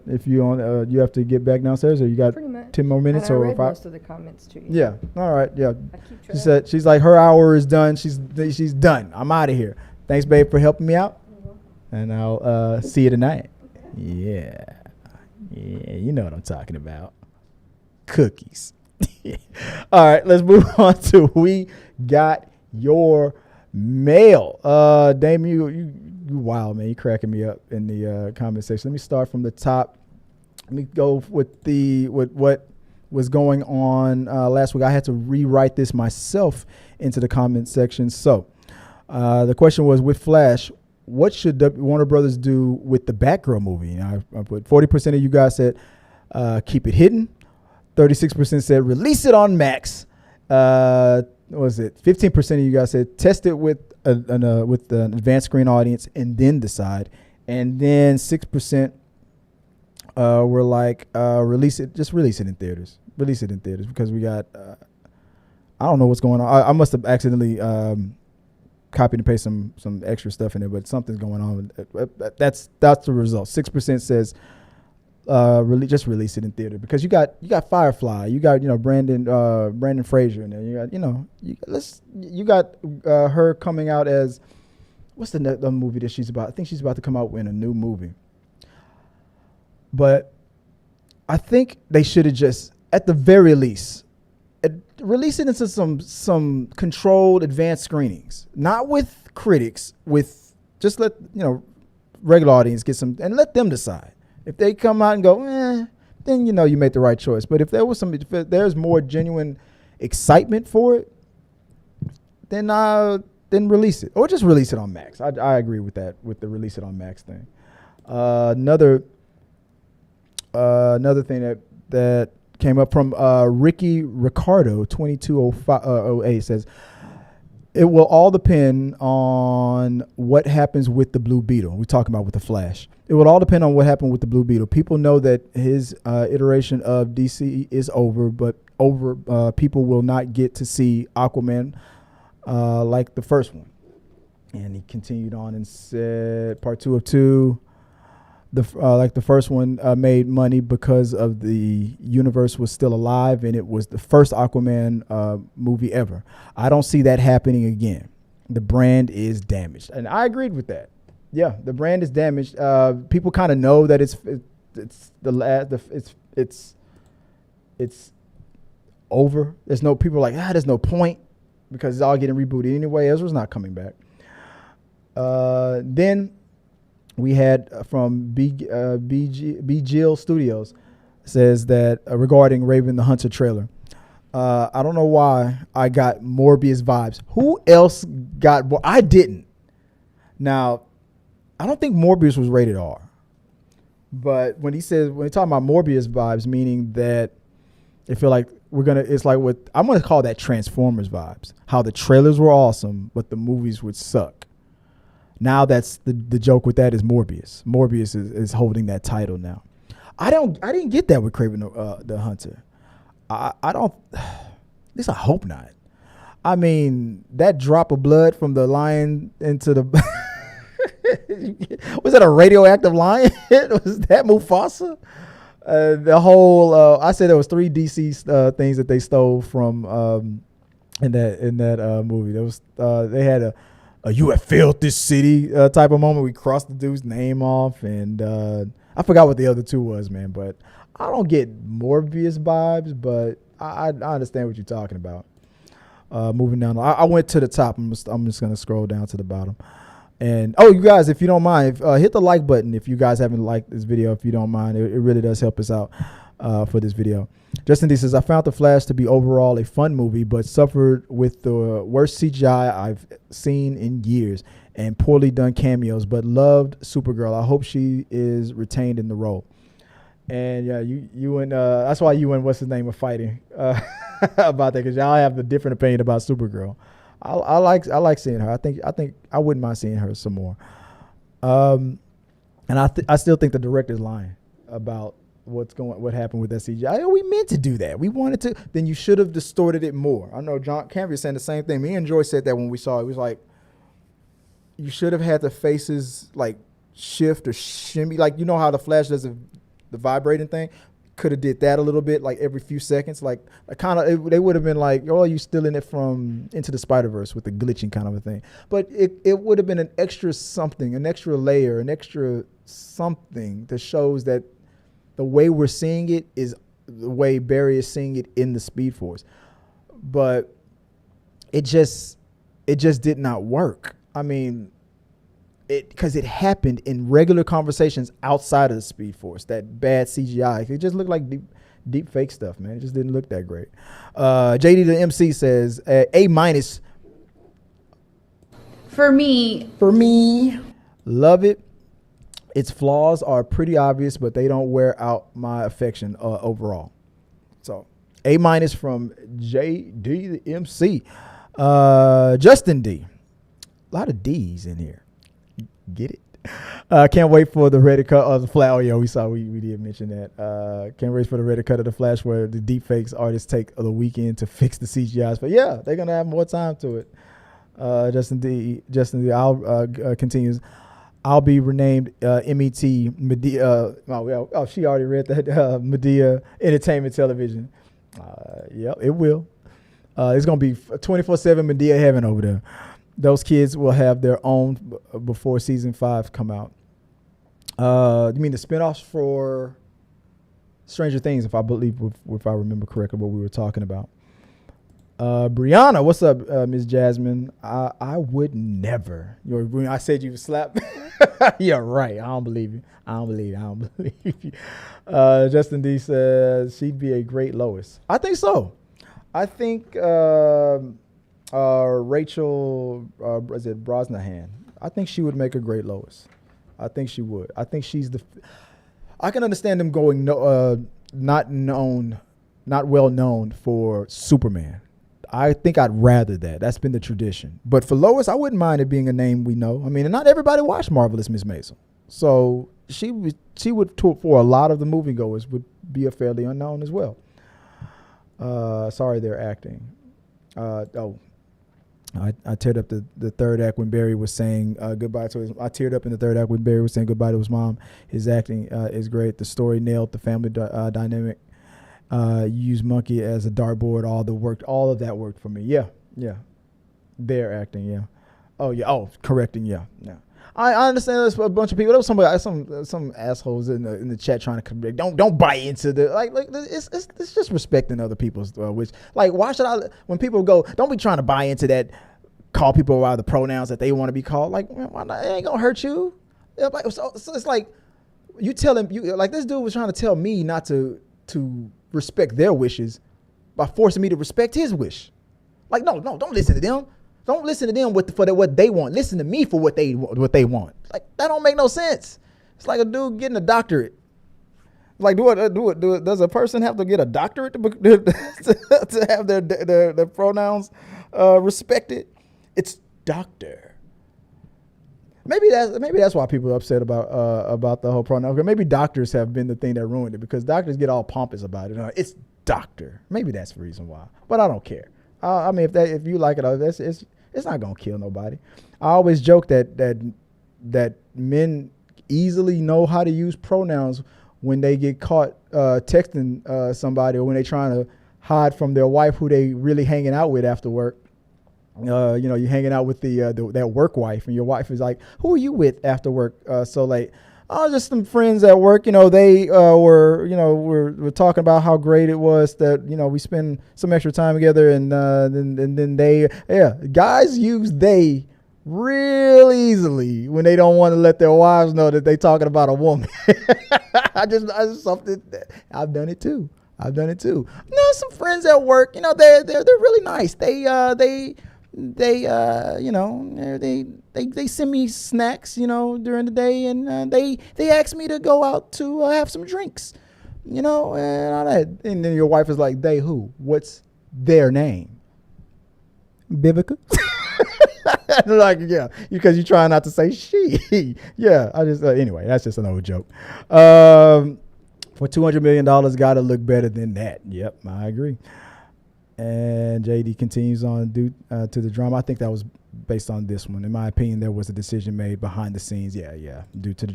if you have to get back downstairs, or you got 10 more minutes, I or read most of the comments to you. Yeah. All right. Yeah. I keep She said she's like, her hour is done. She's done. I'm out of here. Thanks, babe, for helping me out. And I'll see you tonight. Yeah. You know what I'm talking about. Cookies. All right, let's move on to We Got Your Mail. Dame, you wild, man. You cracking me up in the comment section. Let me start from the top. Let me go with what was going on last week. I had to rewrite this myself into the comment section. So the question was, with Flash, what should Warner Brothers do with the Batgirl movie? I put 40% of you guys said keep it hidden. 36% said release it on Max. What was it? 15% of you guys said test it with an advanced screen audience and then decide. And then 6% were like release it in theaters. Release it in theaters because we got I don't know what's going on. I must have accidentally copied and pasted some extra stuff in there, but something's going on. That's the result. 6% says just release it in theater because you got Firefly, you got Brandon Fraser in there, you got her coming out as what's the movie that she's about? I think she's about to come out in a new movie. But I think they should have just, at the very least, release it into some controlled advanced screenings, not with critics, with just let regular audience get some and let them decide. If they come out and go, then you made the right choice. But if there's more genuine excitement for it, then release it, or just release it on Max. I agree with that, with the release it on Max thing. Another thing that came up from Ricky Ricardo 2208 says, it will all depend on what happens with the Blue Beetle. We're talking about with the Flash. It will all depend on what happened with the Blue Beetle. People know that his iteration of DC is over, but people will not get to see Aquaman like the first one. And he continued on and said, part 2 of 2, like the first one made money because of the universe was still alive, and it was the first Aquaman movie ever. I don't see that happening again. The brand is damaged, and I agreed with that. Yeah, the brand is damaged. People kind of know that it's over. There's no people are like there's no point because it's all getting rebooted anyway. Ezra's not coming back. Then we had from BGL Studios says that regarding Raven the Hunter trailer, I don't know why I got Morbius vibes. Who else got? I didn't. Now, I don't think Morbius was rated R, but when he talking about Morbius vibes, meaning that I feel like it's like what I'm gonna call that Transformers vibes. How the trailers were awesome, but the movies would suck. Now that's the joke with that is Morbius. Morbius is holding that title now. I didn't get that with Kraven the Hunter. I don't. At least I hope not. I mean, that drop of blood from the lion into the was that a radioactive lion? Was that Mufasa? The whole I said there was 3 DC things that they stole from in that movie. There was they had a you have failed this city type of moment. We crossed the dude's name off, and I forgot what the other 2 was, man. But I don't get Morbius vibes, but I understand what you're talking about. Moving down, I went to the top. I'm just going to scroll down to the bottom. And, you guys, if you don't mind, hit the like button if you guys haven't liked this video. If you don't mind, it really does help us out for this video. Justin D says, I found The Flash to be overall a fun movie, but suffered with the worst CGI I've seen in years and poorly done cameos, but loved Supergirl. I hope she is retained in the role. And yeah, you and that's why you and what's his name are fighting about that, because y'all have a different opinion about Supergirl. I like seeing her. I think I wouldn't mind seeing her some more. And I still think the director's lying about what happened with that CGI. We meant to do that. We wanted to. Then you should have distorted it more. I know John Campbell saying the same thing. Me and Joy said that when we saw it. It was like you should have had the faces like shift or shimmy, like you know how the Flash does the vibrating thing. Could have did that a little bit, like every few seconds, like kind of. They would have been like, "Oh, you still in it from Into the Spider-Verse with the glitching kind of a thing." But it would have been an extra something, an extra layer, an extra something that shows that the way we're seeing it is the way Barry is seeing it in the Speed Force. But it just did not work. I mean, because it happened in regular conversations outside of the Speed Force, that bad CGI. It just looked like deep fake stuff, man. It just didn't look that great. JD the MC says, A-. For me. Love it. Its flaws are pretty obvious, but they don't wear out my affection overall. So, A- from JD the MC. Justin D. A lot of D's in here. Get it? Can't wait for the Reddit cut of the Flash. Oh, yeah, we did mention that. Can't wait for the Reddit cut of the Flash where the deepfakes artists take the weekend to fix the CGIs. But yeah, they're going to have more time to it. Justin D. Continues. I'll be renamed MET Medea. She already read that. Medea Entertainment Television. Yep, it will. It's going to be 24/7 Medea heaven over there. Those kids will have their own before season 5 come out. You mean the spinoffs for Stranger Things, if I remember correctly what we were talking about. Brianna, what's up, Miss Jasmine? I would never. I said you would slap. Yeah, right. I don't believe you. I don't believe you. Justin D says she'd be a great Lois. I think so. I think Rachel, is it Brosnahan? I think she would make a great Lois. I think she would. I think she's I can understand them going not known not well known for Superman. I think I'd rather that. That's been the tradition. But for Lois, I wouldn't mind it being a name we know. I mean, not everybody watched Marvelous Miss Maisel. So she would, for a lot of the moviegoers, would be a fairly unknown as well. Sorry, they're acting. I teared up the third act when Barry was saying goodbye to his. I teared up in the third act when Barry was saying goodbye to his mom. His acting is great. The story nailed the family dynamic. You use Monkey as a dartboard. All of that worked for me. Yeah. They're acting. Yeah. Oh yeah. Oh, correcting. Yeah. I understand there's a bunch of people. There was somebody, some assholes in the chat trying to correct. Don't buy into the like. It's just respecting other people's which. Like, why should I? When people go, don't be trying to buy into that. Call people by the pronouns that they want to be called. Like, man, why not? It ain't gonna hurt you. So it's like you tell him. Like this dude was trying to tell me not to respect their wishes by forcing me to respect his wish. Like, no, don't listen to them. Don't listen to them for what they want. Listen to me for what they want. Like, that don't make no sense. It's like a dude getting a doctorate. Like, does a person have to get a doctorate to have their pronouns respected? It's doctor. Maybe that's why people are upset about the whole pronoun. Maybe doctors have been the thing that ruined it because doctors get all pompous about it. It's doctor. Maybe that's the reason why. But I don't care. I mean, if you like it, it's not gonna kill nobody. I always joke that men easily know how to use pronouns when they get caught texting somebody or when they're trying to hide from their wife who they really hanging out with after work. You're hanging out with that work wife, and your wife is like, "Who are you with after work so late?" Oh, just some friends at work. They we're talking about how great it was that we spend some extra time together, and then they guys use they real easily when they don't want to let their wives know that they talking about a woman. I just something that I've done it too. Some friends at work, they're really nice. They send me snacks, during the day, and they ask me to go out to have some drinks, and all that. And then your wife is like, they who? What's their name? Vivica? Like, yeah, because you try not to say she. Yeah, I just, anyway, that's just an old joke. For $200 million, got to look better than that. Yep, I agree. And JD continues on due to the drama. I think that was based on this one. In my opinion, there was a decision made behind the scenes. Yeah, due to the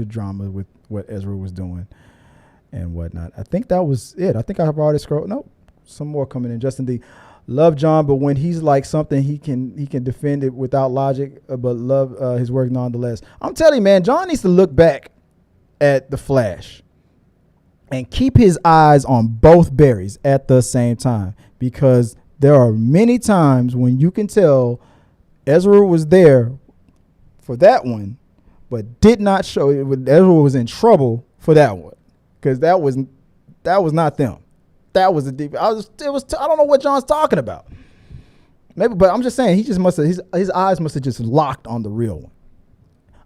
drama with what Ezra was doing and whatnot. I think that was it. I think I've already scrolled. Nope, some more coming in. Justin D. Love John, but when he's like something, he can defend it without logic, but love his work nonetheless. I'm telling you, man, John needs to look back at The Flash and keep his eyes on both Barrys at the same time, because there are many times when you can tell Ezra was there for that one, but did not show it. Ezra was in trouble for that one because that was not them. That was a deep. I don't know what John's talking about. Maybe, but I'm just saying he just must have his eyes must have just locked on the real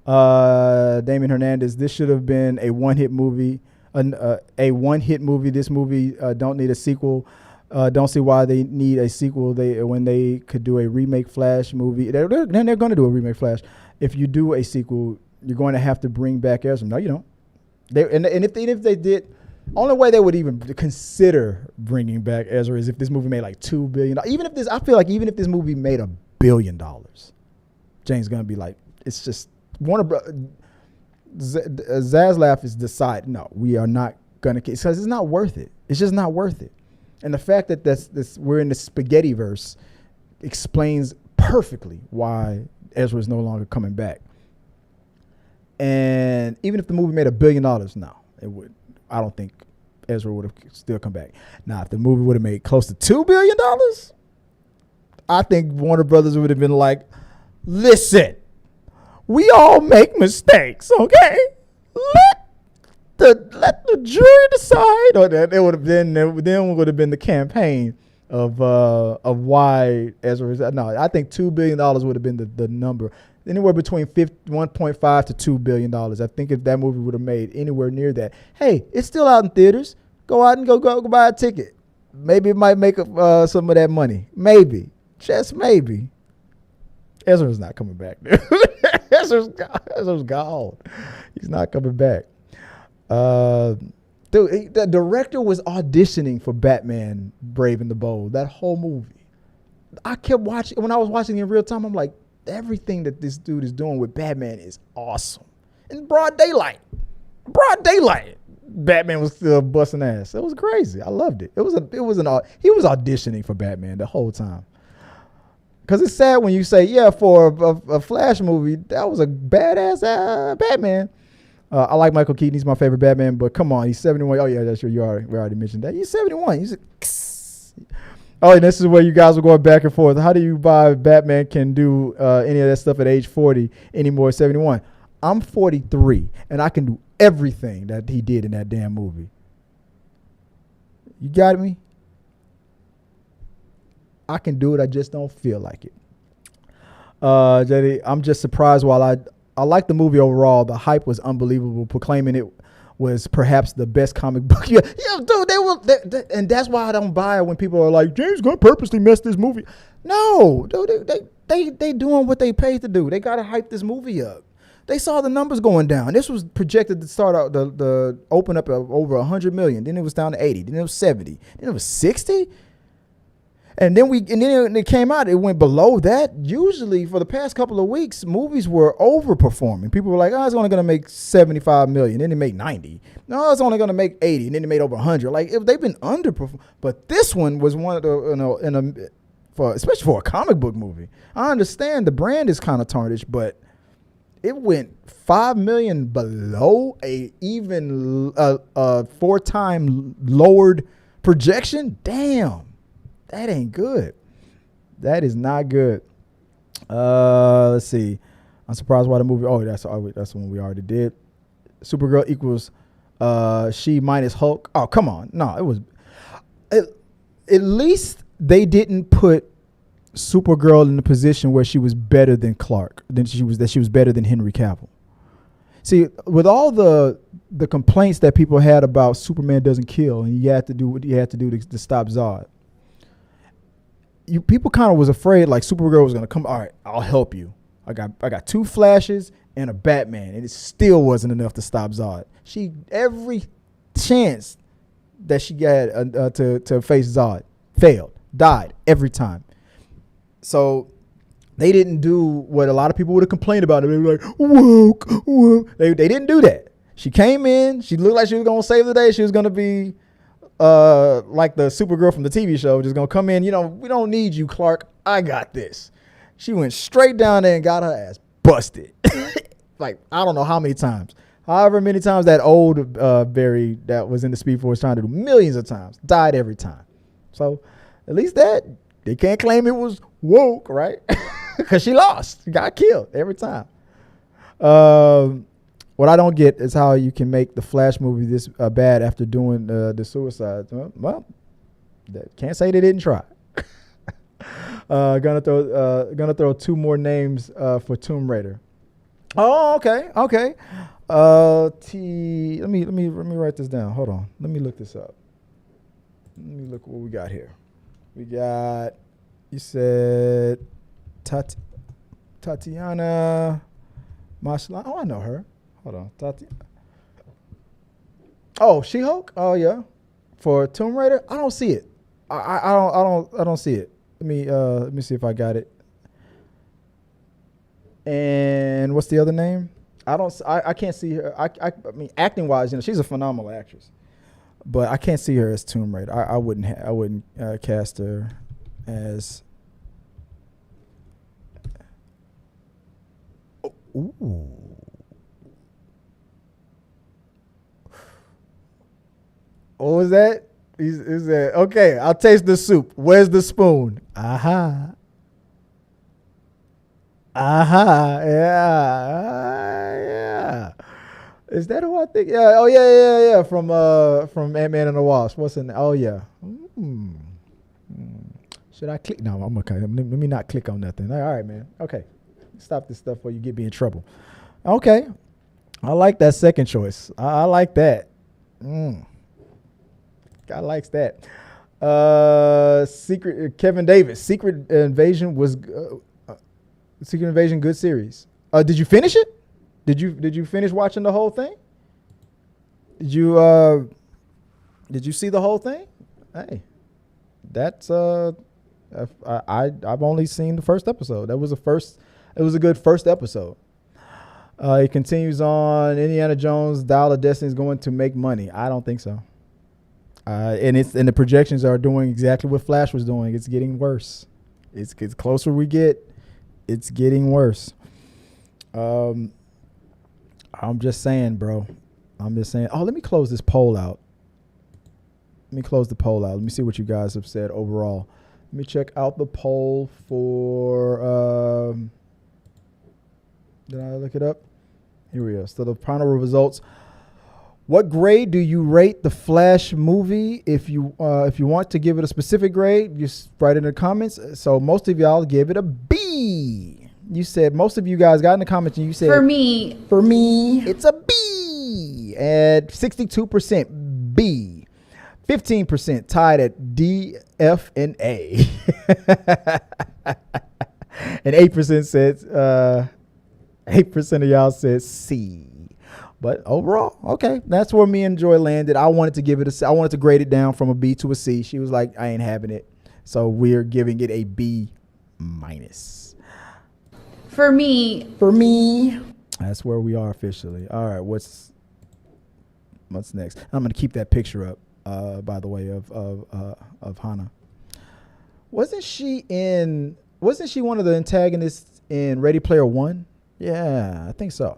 one. Damien Hernandez. This should have been a one-hit movie. A one-hit movie. This movie don't need a sequel. Don't see why they need a sequel. When they could do a remake Flash movie. They're going to do a remake Flash. If you do a sequel, you're going to have to bring back Ezra. No, you don't. If they did, only way they would even consider bringing back Ezra is if this movie made like $2 billion. I feel like even if this movie made $1 billion, James Gunn be like, it's just Zaslav is decided. No, we are not gonna, because it's not worth it. It's just not worth it. And the fact that this we're in the spaghetti verse explains perfectly why Ezra is no longer coming back. And even if the movie made $1 billion, no, it would. I don't think Ezra would have still come back. Now, if the movie would have made close to $2 billion, I think Warner Brothers would have been like, listen, we all make mistakes, okay? Let the jury decide. Or that it would have been would have been the campaign of why Ezra is. No, I think $2 billion would have been the number. Anywhere between 1.5 to $2 billion. I think if that movie would have made anywhere near that, hey, it's still out in theaters. Go out and go buy a ticket. Maybe it might make some of that money. Maybe. Just maybe. Ezra's not coming back, dude. Ezra's gone. He's not coming back. Dude, the director was auditioning for Batman Brave and the Bold, that whole movie. I kept watching. When I was watching it in real time, I'm like, everything that this dude is doing with Batman is awesome. In broad daylight. Batman was still busting ass. It was crazy. I loved it. He was auditioning for Batman the whole time. Because it's sad when you say, yeah, for a Flash movie, that was a badass Batman. I like Michael Keaton. He's my favorite Batman. But come on, he's 71. Oh, yeah, that's true. We already mentioned that. He's 71. Oh, and this is where you guys were going back and forth. How do you buy Batman can do any of that stuff at age 40 anymore at 71? I'm 43, and I can do everything that he did in that damn movie. You got me? I can do it. I just don't feel like it. JD, I'm just surprised. While I like the movie overall, the hype was unbelievable, proclaiming it was perhaps the best comic book. Yeah, dude, and that's why I don't buy it when people are like, James Gunn purposely messed this movie. No, dude, they doing what they paid to do. They gotta hype this movie up. They saw the numbers going down. This was projected to start out the open up of over 100 million. Then it was down to 80. Then it was 70. Then it was 60. And then it came out. It went below that. Usually for the past couple of weeks, movies were overperforming. People were like, "Oh, it's only going to make 75 million." Then they make 90. No, it's only going to make 80. And then they made over 100. Like they've been underperforming. But this one was one of the especially for a comic book movie. I understand the brand is kind of tarnished, but it went 5 million below a even 4-time lowered projection. Damn, that ain't good. That is not good. Let's see. I'm surprised why the movie. Oh, that's the one we already did. Supergirl equals she minus Hulk. Oh, come on. No, it was. At least they didn't put Supergirl in the position where she was better than Clark, that she was better than Henry Cavill. See, with all the complaints that people had about Superman doesn't kill and you had to do what you had to do to stop Zod, people kind of was afraid like Supergirl was gonna come. All right, I'll help you. I got 2 Flashes and a Batman, and it still wasn't enough to stop Zod. She every chance that she got to face Zod failed, died every time. So they didn't do what a lot of people would have complained about. They were like, woke. They didn't do that. She came in. She looked like she was going to save the day. She was going to be like the Supergirl from the TV show, just going to come in. You know, we don't need you, Clark. I got this. She went straight down there and got her ass busted. Like, I don't know how many times. However many times that old Barry that was in the Speed Force trying to do millions of times, died every time. So at least that. They can't claim it was woke, right? Because she lost. She got killed every time. What I don't get is how you can make the Flash movie this bad after doing the Suicide. Well, can't say they didn't try. Gonna throw 2 more names for Tomb Raider. Oh, okay. Let me write this down. Hold on. Let me look this up. Let me look what we got here. We got, you said Tatiana Maisel. Oh, I know her. Hold on. Oh, She-Hulk? Oh, yeah. For Tomb Raider? I don't see it. I don't see it. Let me see if I got it. And what's the other name? I can't see her. I mean, acting wise, she's a phenomenal actress. But I can't see her as Tomb Raider. I wouldn't cast her as. Ooh. What was that? Is that okay? I'll taste the soup. Where's the spoon? Aha. Yeah. Is that who I think? Yeah. Oh, yeah. From Ant-Man and the Wasp. What's in? Oh, yeah. Should I click? No, I'm okay. Let me not click on nothing. All right, man. Okay. Stop this stuff before you get me in trouble. Okay. I like that second choice. I like that. Guy likes that. Kevin Davis. Secret Invasion, good series. Did you finish it? Did you finish watching the whole thing? Did you see the whole thing? Hey, that's I've only seen the first episode. It was a good first episode. It continues on. Indiana Jones, Dial of Destiny is going to make money. I don't think so. And the projections are doing exactly what Flash was doing. It's getting worse. It's closer we get, it's getting worse. I'm just saying, bro. I'm just saying. Oh, let me close this poll out. Let me close the poll out. Let me see what you guys have said overall. Let me check out the poll for. Did I look it up? Here we go. So the final results. What grade do you rate the Flash movie? If you want to give it a specific grade, just write it in the comments. So most of y'all gave it a B. You said most of you guys got in the comments and you said For me, it's a B at 62% B. 15% tied at D, F, and A. And 8% said 8% of y'all said C. But overall, okay, that's where me and Joy landed. I wanted to give it a C. I wanted to grade it down from a B to a C. She was like, I ain't having it. So we're giving it a B minus. For me, That's where we are officially. All right, what's next? I'm gonna keep that picture up. By the way, of Hannah. Wasn't she one of the antagonists in Ready Player One? Yeah, I think so.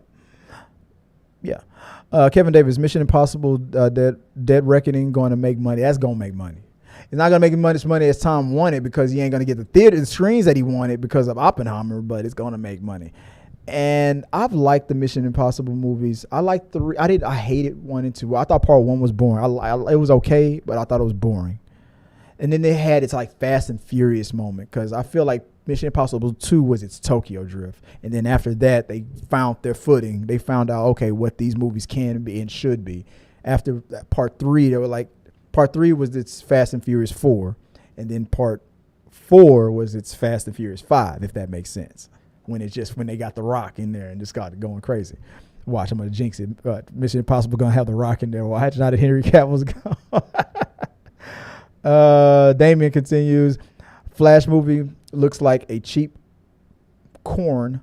Yeah. Kevin Davis, Mission Impossible, Dead Reckoning going to make money. That's going to make money. It's not going to make as much money as Tom wanted because he ain't going to get the screens that he wanted because of Oppenheimer, but it's going to make money. And I've liked the Mission Impossible movies. I liked I hated 1 and 2. I thought part 1 was boring. It was okay, but I thought it was boring. And then they had its like Fast and Furious moment because I feel like Mission Impossible 2 was its Tokyo Drift. And then after that, they found their footing. They found out, okay, what these movies can be and should be. After part 3, they were like, part 3 was its Fast and Furious 4. And then part 4 was its Fast and Furious 5, if that makes sense. When they got The Rock in there and just got going crazy. Watch, I'm going to jinx it. Mission Impossible going to have The Rock in there. Watch, now that Henry Cavill's gone. Damien continues. Flash movie looks like a cheap corn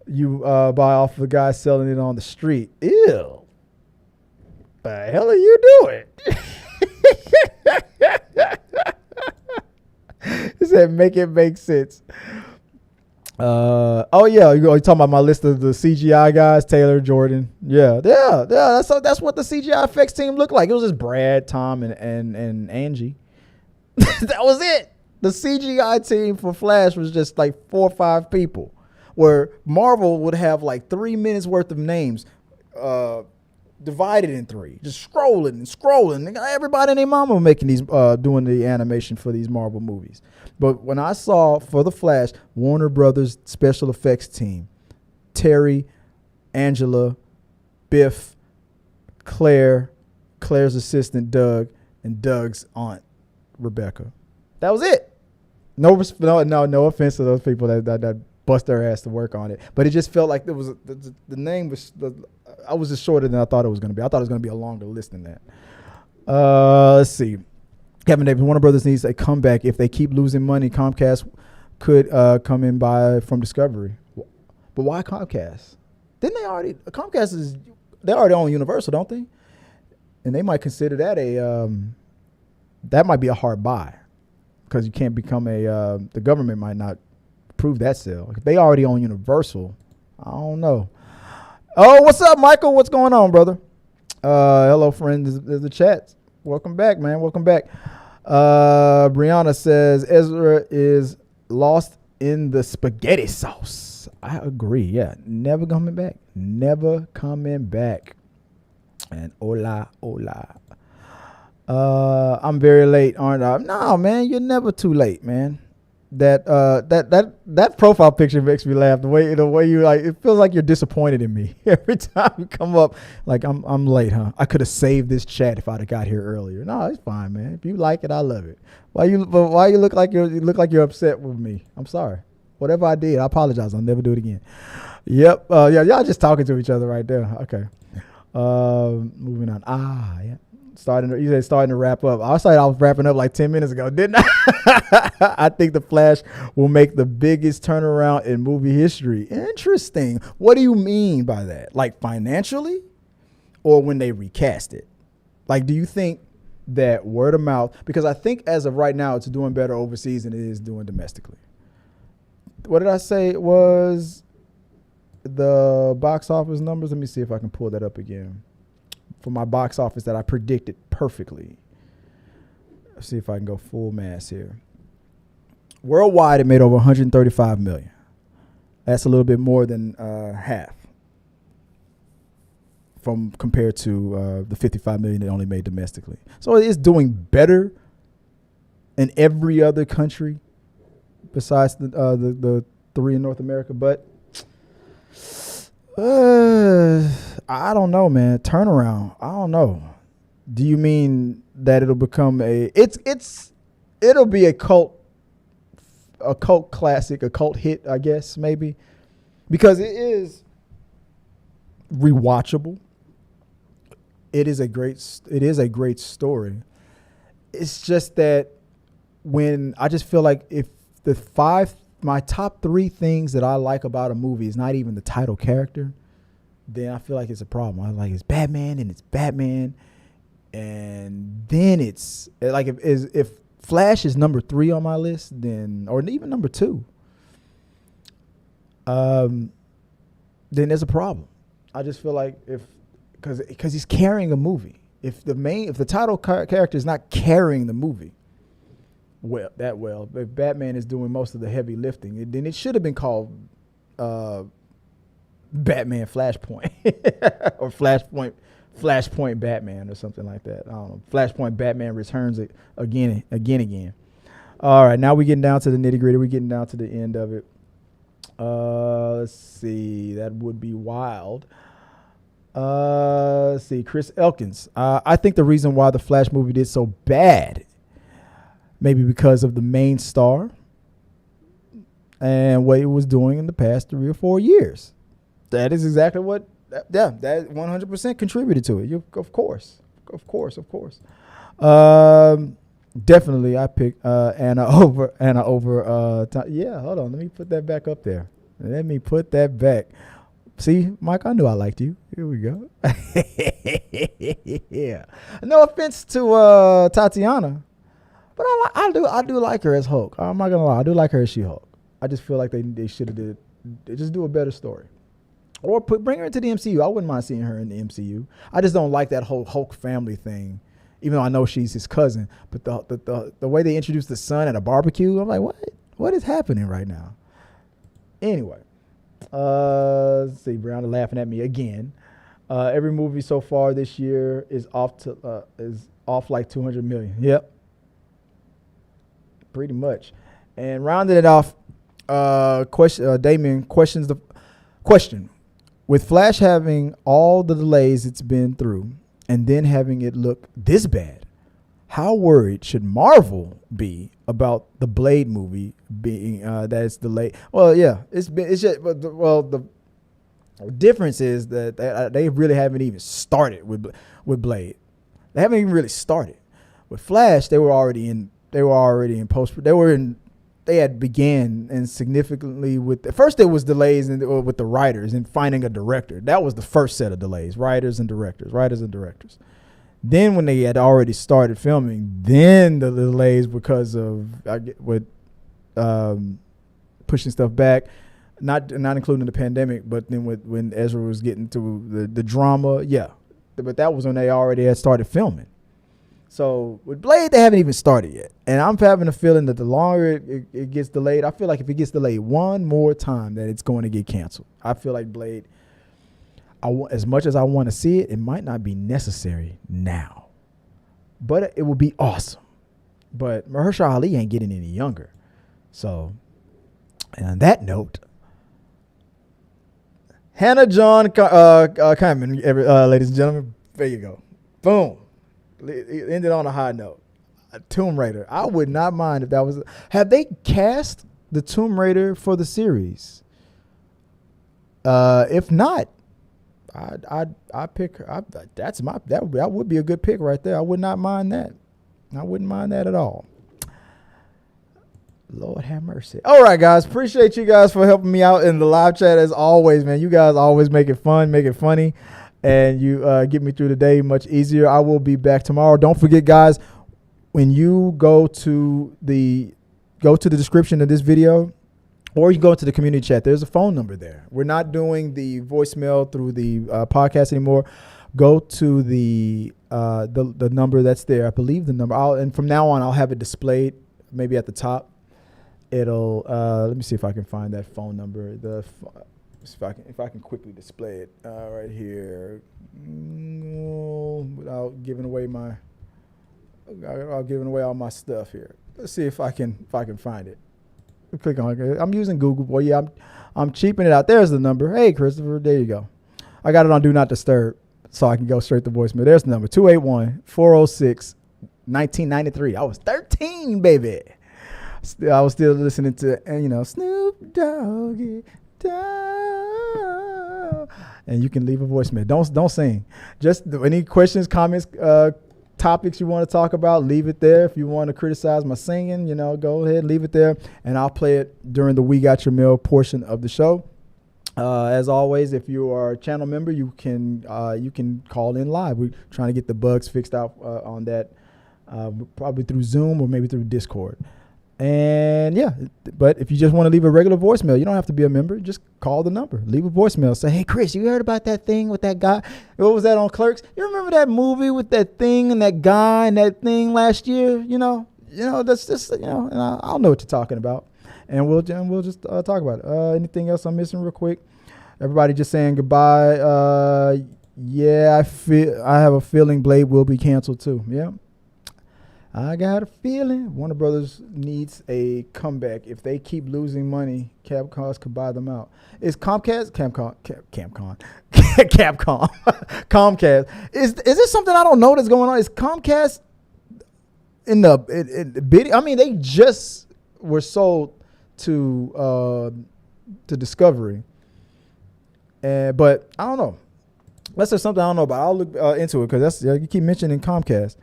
you buy off of a guy selling it on the street. Ew. The hell are you doing? He said, make it make sense. Oh yeah, you're talking about my list of the CGI guys, Taylor, Jordan. Yeah. That's what the CGI effects team looked like. It was just Brad, Tom, and Angie. That was it. The CGI team for Flash was just like 4 or 5 people, where Marvel would have like 3 minutes worth of names divided in 3, just scrolling. Everybody and their mama making these, doing the animation for these Marvel movies. But when I saw for the Flash, Warner Brothers special effects team, Terry, Angela, Biff, Claire's assistant Doug, and Doug's aunt Rebecca. That was it. No offense to those people that bust their ass to work on it, but it just felt like there was the name was. I was just shorter than I thought it was going to be. I thought it was going to be a longer list than that. Let's see. Kevin Davis, Warner Brothers needs a comeback. If they keep losing money, Comcast could come in from Discovery. But why Comcast? Didn't they already? Comcast they already own Universal, don't they? And they might consider that that might be a hard buy because you can't become the government might not approve that sale. If they already own Universal, I don't know. Oh, what's up, Michael? What's going on, brother? Hello, friends. There's the chat. Welcome back, man. Welcome back. Brianna says Ezra is lost in the spaghetti sauce. I agree. Yeah. Never coming back. Never coming back. And hola. I'm very late, aren't I? No, man. You're never too late, man. that profile picture makes me laugh. The way you like, it feels like you're disappointed in me every time you come up. Like I'm late, huh? I could have saved this chat if I'd have got here earlier. No, it's fine, man. If you like it, I love it. Why you look like you're upset with me? I'm sorry. Whatever I did, I apologize. I'll never do it again. Yep. Yeah, y'all just talking to each other right there. Okay. Moving on. Yeah. You said starting to wrap up. I said I was wrapping up like 10 minutes ago, didn't I? I think The Flash will make the biggest turnaround in movie history. Interesting. What do you mean by that? Like financially, or when they recast it? Like, do you think that word of mouth? Because I think as of right now, it's doing better overseas than it is doing domestically. What did I say it was? The box office numbers. Let me see if I can pull that up again. For my box office that I predicted perfectly. Let's see if I can go full mass here. Worldwide, it made over 135 million. That's a little bit more than half from compared to the 55 million it only made domestically. So it is doing better in every other country besides the three in North America. But I don't know, man. Turnaround. I don't know. Do you mean that it'll become it'll be a cult classic, a cult hit, I guess, maybe, because it is rewatchable. It is a great story. It's just that when I just feel like if my top 3 things that I like about a movie is not even the title character, then I feel like it's a problem. I like it's Batman and it's Batman, and then it's like if Flash is number 3 on my list, then or even number 2, then there's a problem. I just feel like because he's carrying a movie. If the title character is not carrying the movie well, if Batman is doing most of the heavy lifting, then it should have been called Batman Flashpoint or Flashpoint Batman or something like that. I don't know. Flashpoint Batman Returns again. All right, now we're getting down to the nitty gritty. We're getting down to the end of it. Let's see. That would be wild. Let's see. Chris Elkins. I think the reason why the Flash movie did so bad, maybe because of the main star and what it was doing in the past 3 or 4 years. That is exactly what, that 100% contributed to it. Of course. Definitely, I picked Anna over. Yeah, hold on. Let me put that back up there. Let me put that back. See, Mike, I knew I liked you. Here we go. Yeah. No offense to Tatiana, but I do like her as Hulk. I'm not gonna lie. I do like her as She-Hulk. I just feel like they should have just do a better story. Or bring her into the MCU. I wouldn't mind seeing her in the MCU. I just don't like that whole Hulk family thing, even though I know she's his cousin. But the way they introduced the son at a barbecue, I'm like, what is happening right now? Anyway, let's see. Brown laughing at me again. Every movie so far this year is off like 200 million. Yep, pretty much. And rounding it off, Damien questions the question. With Flash having all the delays it's been through and then having it look this bad, how worried should Marvel be about the Blade movie being that's delayed? Well, yeah, the difference is that they really haven't even started with Blade. They haven't even really started. With Flash, they were already in post. They had began and significantly first there was delays with the writers and finding a director. That was the first set of delays, writers and directors. Then when they had already started filming, then the delays because of pushing stuff back, not including the pandemic, but then when Ezra was getting to the drama, yeah. But that was when they already had started filming. So with Blade, they haven't even started yet. And I'm having a feeling that the longer it gets delayed, I feel like if it gets delayed one more time, that it's going to get canceled. I feel like Blade, as much as I want to see it, it might not be necessary now. But it will be awesome. But Mahershala Ali ain't getting any younger. So, and on that note, Hannah John Kyman, ladies and gentlemen, there you go. Boom. It ended on a high note. Tomb Raider. I would not mind if that was. Have they cast the Tomb Raider for the series? If not, I pick her. That would be a good pick right there. I would not mind that. I wouldn't mind that at all. Lord have mercy. All right, guys. Appreciate you guys for helping me out in the live chat as always, man. You guys always make it fun, make it funny, and you get me through the day much easier. I will be back tomorrow. Don't forget, guys, when you go to the description of this video, or you go to the community chat, there's a phone number there. We're not doing the voicemail through the podcast anymore. Go to the number that's there. I believe the number. And from now on, I'll have it displayed maybe at the top. It'll let me see if I can find that phone number. If I can quickly display it right here without giving away all my stuff here. Let's see if I can find it. Click on it. I'm using Google. Boy, yeah, I'm cheaping it out. There's the number. Hey, Christopher, there you go. I got it on Do Not Disturb, so I can go straight to voicemail. There's the number, 281-406-1993. I was 13, baby. I was still listening to, Snoop Doggy Dogg. And you can leave a voicemail. Don't sing. Just any questions, comments, topics you want to talk about, leave it there. If you want to criticize my singing, go ahead, leave it there, and I'll play it during the We Got Your Mail portion of the show. As always, if you are a channel member, you can call in live. We're trying to get the bugs fixed out on that, probably through Zoom or maybe through Discord. And yeah, but if you just want to leave a regular voicemail, you don't have to be a member. Just call the number, leave a voicemail. Say, hey, Chris, you heard about that thing with that guy? What was that on Clerks? You remember that movie with that thing and that guy and that thing last year? That's just, and I'll know what you're talking about. And we'll just talk about it. Anything else I'm missing real quick? Everybody just saying goodbye. Yeah, I have a feeling Blade will be canceled too. Yeah. I got a feeling Warner Brothers needs a comeback. If they keep losing money, Capcom could buy them out. Is Comcast? Capcom. Comcast. Is this something I don't know that's going on? Is Comcast in the bidding? I mean, they just were sold to Discovery. But I don't know. Unless there's something I don't know about. I'll look into it because you keep mentioning Comcast.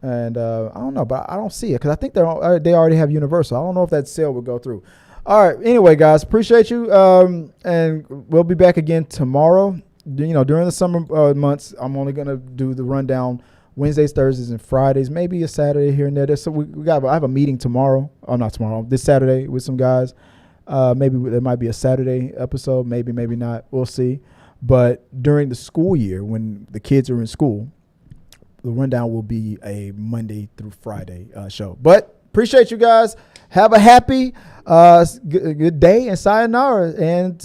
And I don't know, but I don't see it because I think they already have Universal. I don't know if that sale would go through. All right. Anyway, guys, appreciate you. And we'll be back again tomorrow. During the summer months, I'm only going to do the rundown Wednesdays, Thursdays, and Fridays. Maybe a Saturday here and there. So I have a meeting tomorrow. Oh, not tomorrow. This Saturday with some guys. Maybe there might be a Saturday episode. Maybe not. We'll see. But during the school year, when the kids are in school, the rundown will be a Monday through Friday show. But appreciate you guys. Have a happy, good day and sayonara. And